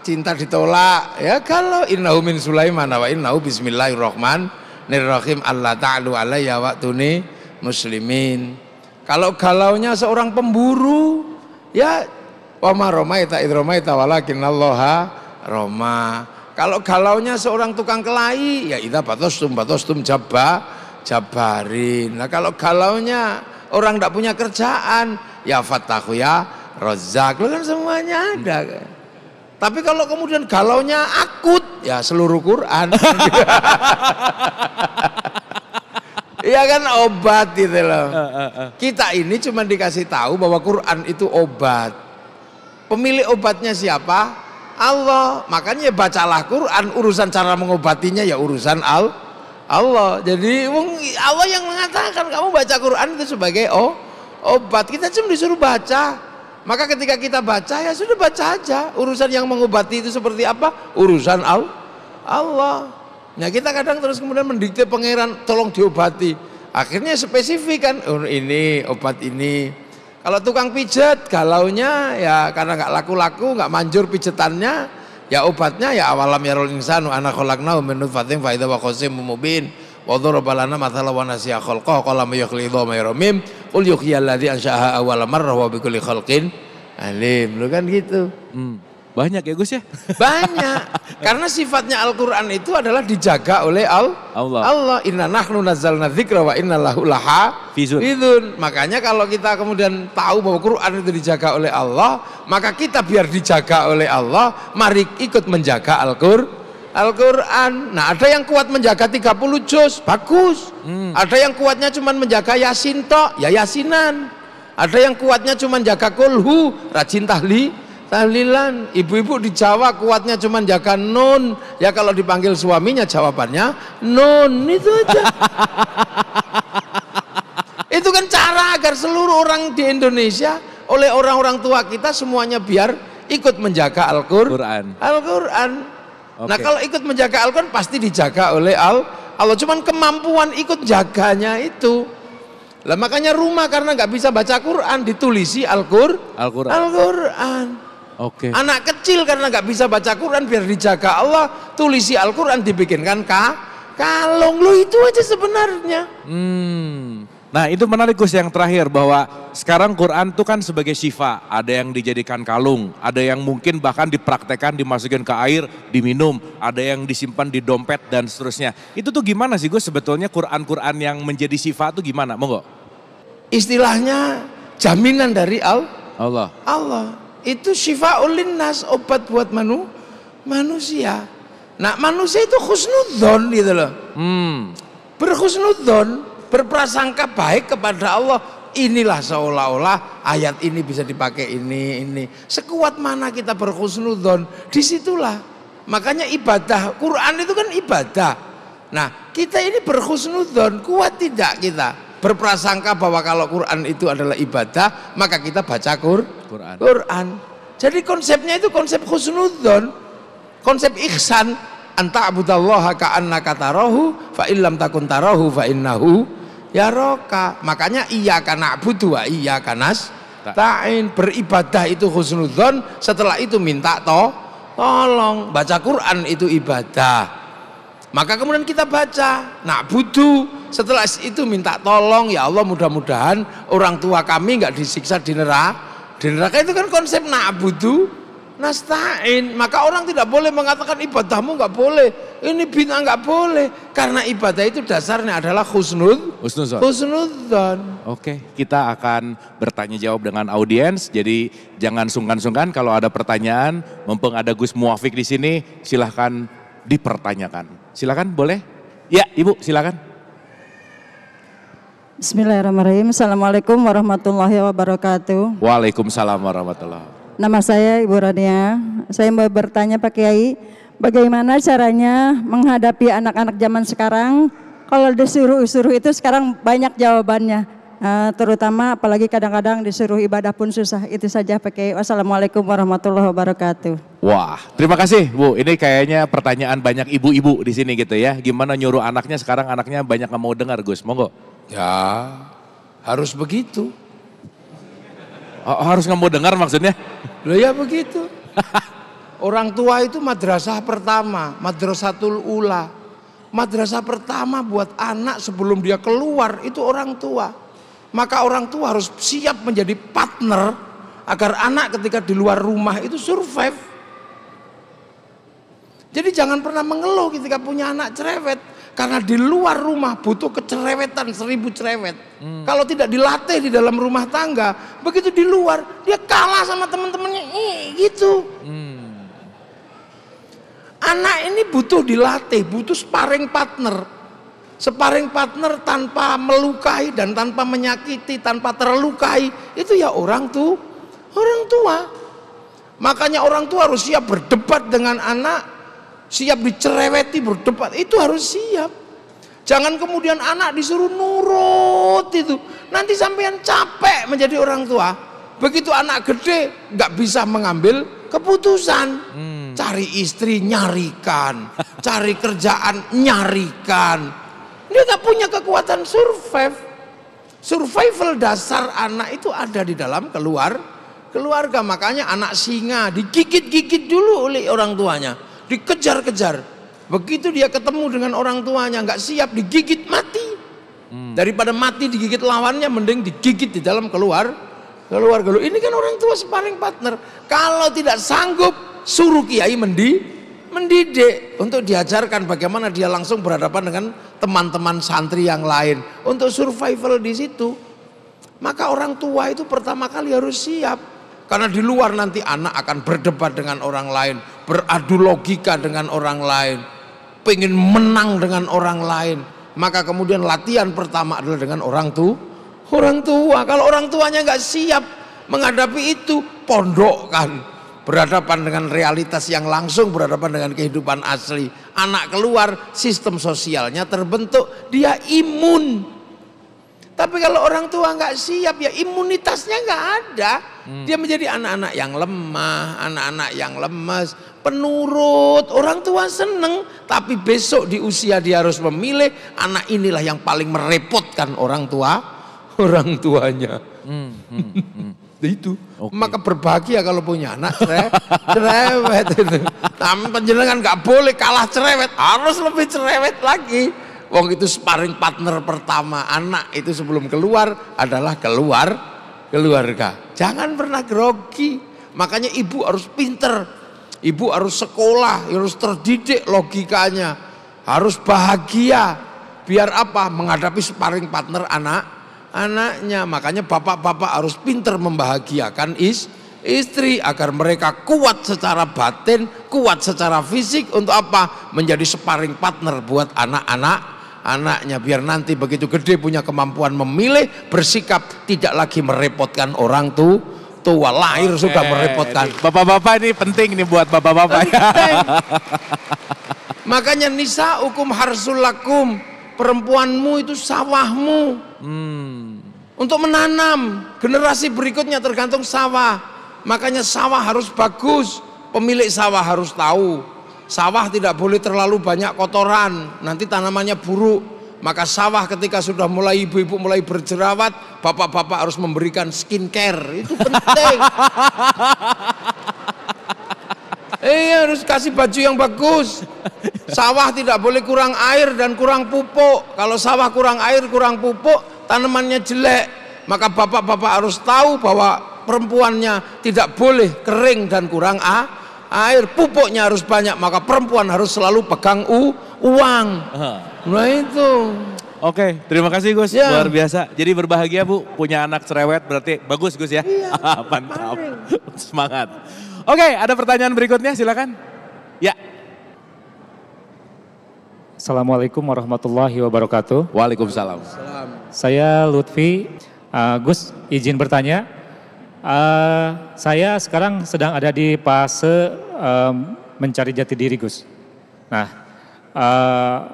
cinta ditolak, ya galau innahu min Sulaiman wa innahu bismillahirrahmanirrahim Allah ta'alu alayya wa'tuni muslimin. Kalau galaunya seorang pemburu, ya wa ma romaita id romaita walakinallaha roma. Kalau galaunya seorang tukang kelahi, ya idza batostum jabarin. Nah kalau galaunya orang tidak punya kerjaan, ya fattahu ya Razzaq. Kan semuanya ada. Tapi kalau kemudian galaunya akut, ya seluruh Quran. Iya kan obat gitu loh. Kita ini cuma dikasih tahu bahwa Quran itu obat. Pemilik obatnya siapa? Allah. Makanya bacalah Quran, urusan cara mengobatinya ya urusan Allah. Jadi Allah yang mengatakan kamu baca Quran itu sebagai obat. Kita cuma disuruh baca. Maka ketika kita baca ya sudah baca aja. Urusan yang mengobati itu seperti apa? Urusan Allah. Nah kita kadang terus kemudian mendikte pangeran tolong diobati. Akhirnya spesifik kan, ini obat ini. Kalau tukang pijat galaunya ya karena nggak laku-laku, nggak manjur pijatannya, ya obatnya ya awalam yarul insanu ana khalaqnahu min nutfatin fa idza waqasim mubin. Wa daraba lana mathala wa nasiya khalqahu qala may yukhli dhamma yaramim qul yuhyil ladzi ansha'aha awwala marrah wa bikulli khalqin alim. Lu kan gitu. Banyak ya Gus ya? Banyak. Karena sifatnya Al-Quran itu adalah dijaga oleh Allah. Inna nahnu nazzalna dzikra wa inna lahu lahafizun. Makanya kalau kita kemudian tahu bahwa Quran itu dijaga oleh Allah, maka kita biar dijaga oleh Allah, mari ikut menjaga Al-Quran. Nah ada yang kuat menjaga 30 juz, bagus. Ada yang kuatnya cuma menjaga Yasin tok, ya Yasinan. Ada yang kuatnya cuma jaga kulhu, rajin tahlilan. Ibu-ibu di Jawa kuatnya cuma jaga nun, ya kalau dipanggil suaminya jawabannya nun, itu aja. Itu kan cara agar seluruh orang di Indonesia oleh orang-orang tua kita semuanya biar ikut menjaga Al-Quran. Okay. Nah kalau ikut menjaga Al-Quran pasti dijaga oleh Allah. Cuman kemampuan ikut jaganya itu. Lah makanya rumah karena nggak bisa baca Quran ditulisi Al-Quran. Oke. Anak kecil karena nggak bisa baca Quran biar dijaga Allah, tulisi Al-Quran dibikinkan kalung. Lo itu aja sebenarnya. Nah itu menarik Gus yang terakhir bahwa sekarang Quran itu kan sebagai syifa. Ada yang dijadikan kalung, ada yang mungkin bahkan dipraktekkan dimasukin ke air, diminum, ada yang disimpan di dompet dan seterusnya. Itu tuh gimana sih Gus sebetulnya Quran-Quran yang menjadi syifa itu gimana? Monggo. Istilahnya jaminan dari Allah. Itu syifaul linnas, obat buat manusia. Nah manusia itu husnudzon gitu loh. Berhusnudzon, berprasangka baik kepada Allah. Inilah seolah-olah ayat ini bisa dipakai ini. Sekuat mana kita berhusnudzon, disitulah. Makanya ibadah, Quran itu kan ibadah. Nah kita ini berhusnudzon, kuat tidak kita? Berprasangka bahwa kalau Quran itu adalah ibadah, maka kita baca Quran. Jadi konsepnya itu konsep husnudzon, konsep ihsan. Anta abudallaha ka'annaka tarahu fa illam takun tarahu fa innahu yaraka. Makanya iyyaka na'budu wa iyyaka nasta'in. Beribadah itu husnudzon, setelah itu minta tolong. Baca Quran itu ibadah. Maka kemudian kita baca na'budu, setelah itu minta tolong, ya Allah mudah-mudahan orang tua kami nggak disiksa di neraka. Itu kan konsep na'budu nasta'in. Maka orang tidak boleh mengatakan ibadahmu nggak boleh, ini bid'ah nggak boleh, karena ibadah itu dasarnya adalah husnudzon. Oke, kita akan bertanya jawab dengan audiens. Jadi jangan sungkan-sungkan kalau ada pertanyaan, mumpung ada Gus Muwafiq di sini, silahkan dipertanyakan. Silakan, boleh? Ya, Ibu, silakan. Bismillahirrahmanirrahim. Assalamualaikum warahmatullahi wabarakatuh. Waalaikumsalam warahmatullahi wabarakatuh. Nama saya Ibu Rania. Saya mau bertanya Pak Kiai, bagaimana caranya menghadapi anak-anak zaman sekarang? Kalau disuruh itu sekarang banyak jawabannya. Terutama apalagi kadang-kadang disuruh ibadah pun susah. Itu saja Pak Kiai. Wassalamualaikum warahmatullahi wabarakatuh. Wah, terima kasih Bu. Ini kayaknya pertanyaan banyak ibu-ibu di sini gitu ya. Gimana nyuruh anaknya, sekarang anaknya banyak nggak mau dengar, Gus. Monggo. Ya, harus begitu. Harus nggak mau dengar maksudnya? Loh ya begitu. Orang tua itu madrasah pertama, madrasatul ula. Madrasah pertama buat anak sebelum dia keluar itu orang tua. Maka orang tua harus siap menjadi partner agar anak ketika di luar rumah itu survive. Jadi jangan pernah mengeluh ketika punya anak cerewet. Karena di luar rumah butuh kecerewetan 1000 cerewet. Kalau tidak dilatih di dalam rumah tangga, begitu di luar dia kalah sama teman-temannya, gitu. Anak ini butuh dilatih, butuh sparring partner. Sparring partner tanpa melukai dan tanpa menyakiti, tanpa terlukai, itu ya orang tua. Makanya orang tua harus siap berdebat dengan anak. Siap dicereweti, berdebat, itu harus siap. Jangan kemudian anak disuruh nurut itu, nanti sampean capek menjadi orang tua. Begitu anak gede nggak bisa mengambil keputusan. Cari istri nyarikan, cari kerjaan nyarikan. Dia nggak punya kekuatan survive. Survival dasar anak itu ada di dalam keluarga. Makanya anak singa digigit-gigit dulu oleh orang tuanya. Dikejar-kejar, begitu dia ketemu dengan orang tuanya nggak siap, digigit mati. Daripada mati digigit lawannya, mending digigit di dalam keluarga. Ini kan orang tua sparring partner. Kalau tidak sanggup, suruh kiai mendidik untuk diajarkan bagaimana dia langsung berhadapan dengan teman-teman santri yang lain untuk survival di situ. Maka orang tua itu pertama kali harus siap. Karena di luar nanti anak akan berdebat dengan orang lain, beradu logika dengan orang lain, pengen menang dengan orang lain. Maka kemudian latihan pertama adalah dengan orang tua. Kalau orang tuanya nggak siap menghadapi itu, pondokkan, berhadapan dengan realitas yang langsung, berhadapan dengan kehidupan asli. Anak keluar, sistem sosialnya terbentuk, dia imun. Tapi kalau orang tua nggak siap, ya imunitasnya nggak ada. Dia menjadi anak-anak yang lemah, anak-anak yang lemes, penurut. Orang tua seneng, tapi besok di usia dia harus memilih. Anak inilah yang paling merepotkan orang tuanya. Itu. Okay. Maka berbahagia kalau punya anak cerewet itu. Tapi penjenengan nggak boleh kalah cerewet, harus lebih cerewet lagi. Wong itu sparring partner pertama anak itu sebelum keluar adalah keluarga. Jangan pernah grogi. Makanya ibu harus pinter, ibu harus sekolah, harus terdidik logikanya, harus bahagia. Biar apa? Menghadapi sparring partner anaknya. Makanya bapak-bapak harus pinter membahagiakan istri agar mereka kuat secara batin, kuat secara fisik. Untuk apa? Menjadi sparring partner buat anaknya, biar nanti begitu gede punya kemampuan memilih, bersikap, tidak lagi merepotkan orang tua. Lahir sudah merepotkan. Bapak-bapak ini penting nih buat bapak-bapak. Makanya nisaukum harsul lakum, perempuanmu itu sawahmu. Untuk menanam generasi berikutnya tergantung sawah. Makanya sawah harus bagus, pemilik sawah harus tahu. Sawah tidak boleh terlalu banyak kotoran, nanti tanamannya buruk. Maka sawah ketika sudah mulai ibu-ibu mulai berjerawat, bapak-bapak harus memberikan skincare, itu penting. Harus kasih baju yang bagus. Sawah tidak boleh kurang air dan kurang pupuk. Kalau sawah kurang air, kurang pupuk, tanamannya jelek. Maka bapak-bapak harus tahu bahwa perempuannya tidak boleh kering dan kurang air, pupuknya harus banyak, maka perempuan harus selalu pegang uang. Nah itu. Oke, terima kasih Gus, luar biasa. Jadi berbahagia Bu, punya anak cerewet berarti bagus Gus ya. Iya, mantap, semangat. Oke, ada pertanyaan berikutnya silakan. Ya. Assalamualaikum warahmatullahi wabarakatuh. Waalaikumsalam. Saya Lutfi. Gus, izin bertanya. Saya sekarang sedang ada di fase mencari jati diri, Gus. Nah,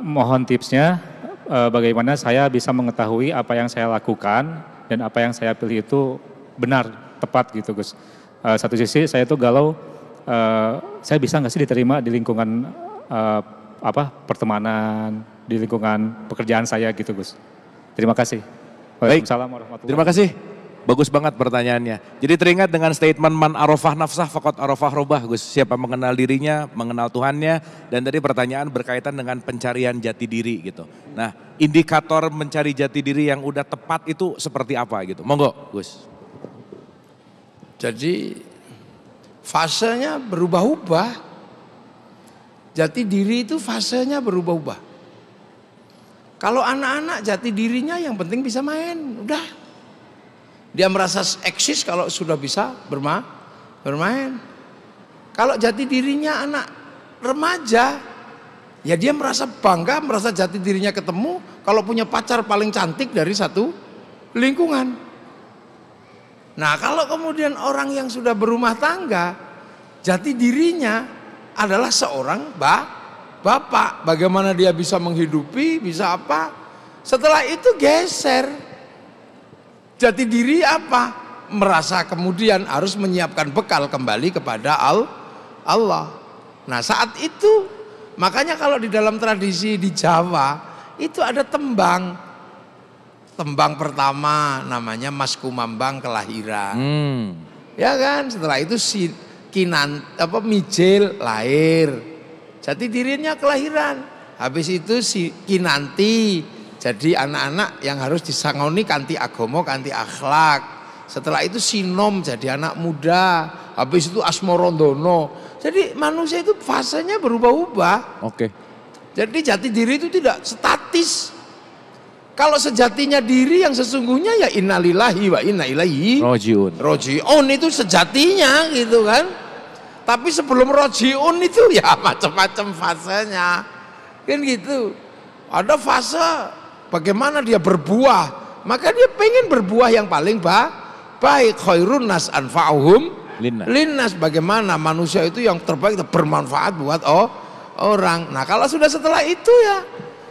mohon tipsnya bagaimana saya bisa mengetahui apa yang saya lakukan dan apa yang saya pilih itu benar, tepat gitu, Gus. Satu sisi saya tuh galau, saya bisa nggak sih diterima di lingkungan pertemanan, di lingkungan pekerjaan saya gitu, Gus. Terima kasih. Waalaikumsalam warahmatullahi wabarakatuh. Terima kasih. Bagus banget pertanyaannya. Jadi teringat dengan statement man arafah nafsah faqad arafah robah, Gus. Siapa mengenal dirinya, mengenal Tuhannya, dan tadi pertanyaan berkaitan dengan pencarian jati diri gitu. Nah, indikator mencari jati diri yang udah tepat itu seperti apa gitu? Monggo, Gus. Jadi fasenya berubah-ubah. Jati diri itu fasenya berubah-ubah. Kalau anak-anak jati dirinya yang penting bisa main, udah. Dia merasa eksis kalau sudah bisa bermain. Kalau jati dirinya anak remaja, ya dia merasa bangga, merasa jati dirinya ketemu kalau punya pacar paling cantik dari satu lingkungan. Nah, kalau kemudian orang yang sudah berumah tangga, jati dirinya adalah seorang bapak. Bagaimana dia bisa menghidupi, bisa apa. Setelah itu geser. Jati diri apa? Merasa kemudian harus menyiapkan bekal kembali kepada Allah. Nah, saat itu, makanya kalau di dalam tradisi di Jawa, itu ada tembang. Tembang pertama namanya Mas Kumambang kelahiran. Ya kan? Setelah itu Mijil lahir. Jati dirinya kelahiran. Habis itu si Kinanti jadi anak-anak yang harus disangoni kanthi agomo, kanthi akhlak. Setelah itu Sinom jadi anak muda. Habis itu Asmorondono. Jadi manusia itu fasenya berubah-ubah. Oke. Jadi jati diri itu tidak statis. Kalau sejatinya diri yang sesungguhnya ya innalillahi wa inna ilaihi rojiun itu sejatinya gitu kan. Tapi sebelum rojiun itu ya macam-macam fasenya. Kan gitu. Ada fase bagaimana dia berbuah, maka dia pengen berbuah yang paling baik. Khairun nas anfa'uhum linnas. Bagaimana manusia itu yang terbaik, bermanfaat buat orang. Nah, kalau sudah setelah itu ya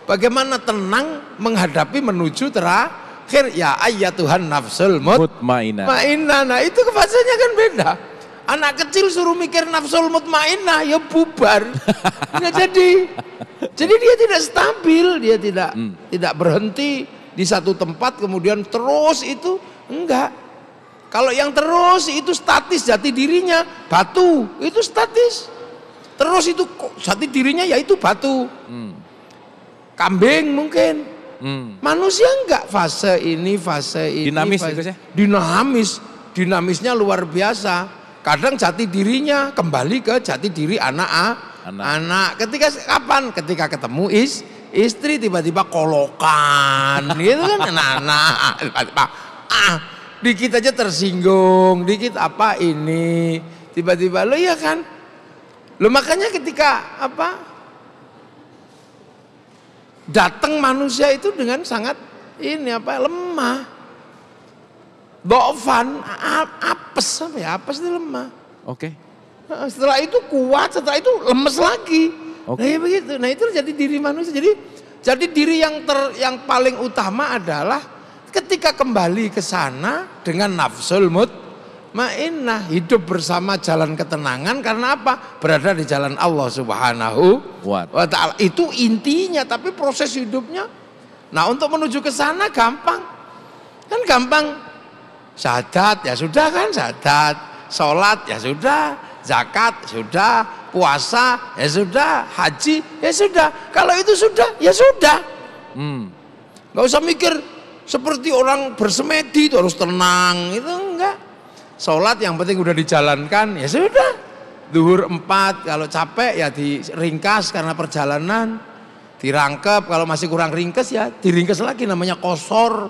bagaimana tenang menghadapi menuju terakhir, ya ayyatuhan nafsul mutmainnah. Nah, itu fasenya kan beda. Anak kecil suruh mikir nafsul mutmainnah ya bubar. Nggak jadi. Jadi dia tidak stabil, dia tidak berhenti di satu tempat kemudian terus itu enggak. Kalau yang terus itu statis jati dirinya, batu itu statis. Terus itu jati dirinya yaitu batu. Kambing mungkin. Manusia enggak, fase ini dinamis fase, itu ya? Dinamisnya luar biasa. Kadang jati dirinya kembali ke jati diri anak. Ketika kapan? Ketika ketemu istri tiba-tiba kolokan gitu kan, anak tiba-tiba dikit aja tersinggung, dikit apa ini tiba-tiba lo ya kan. Lo makanya ketika datang manusia itu dengan sangat lemah. Do'fan, apes itu lemah. Oke. Setelah itu kuat, setelah itu lemes lagi. Nah ya begitu. Nah itu jadi diri manusia. Jadi diri yang paling utama adalah ketika kembali ke sana dengan nafsul mutmainnah, hidup bersama jalan ketenangan. Karena apa? Berada di jalan Allah Subhanahu wa ta'ala. Itu intinya, tapi proses hidupnya. Nah, untuk menuju ke sana gampang. Kan gampang. Syahadat ya sudah kan, syahadat. Sholat ya sudah, zakat sudah, puasa ya sudah, haji ya sudah. Kalau itu sudah ya sudah. Nggak usah mikir seperti orang bersemedi itu harus tenang, itu enggak. Sholat yang penting udah dijalankan ya sudah. Zuhur 4, kalau capek ya diringkas karena perjalanan, dirangkep, kalau masih kurang ringkes ya diringkes lagi, namanya qosor.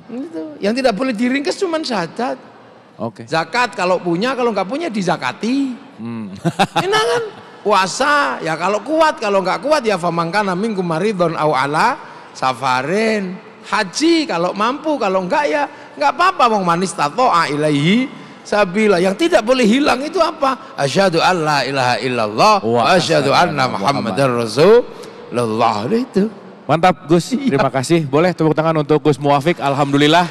Gitu. Yang tidak boleh diringkes cuman syahadat. Oke. Zakat kalau punya, kalau nggak punya dizakati. Enak kan? Puasa ya kalau kuat, kalau nggak kuat ya famangkana minkum maridhon au ala safarin. Haji kalau mampu, kalau enggak ya nggak apa-apa. Wong manis tato'a ilaihi sabila. Yang tidak boleh hilang itu apa? Asyhadu an la ilaha illallah wa asyhadu anna muhammadar rasulullah. Itu. Mantap Gus, terima kasih. Boleh tepuk tangan untuk Gus Muwafiq, alhamdulillah.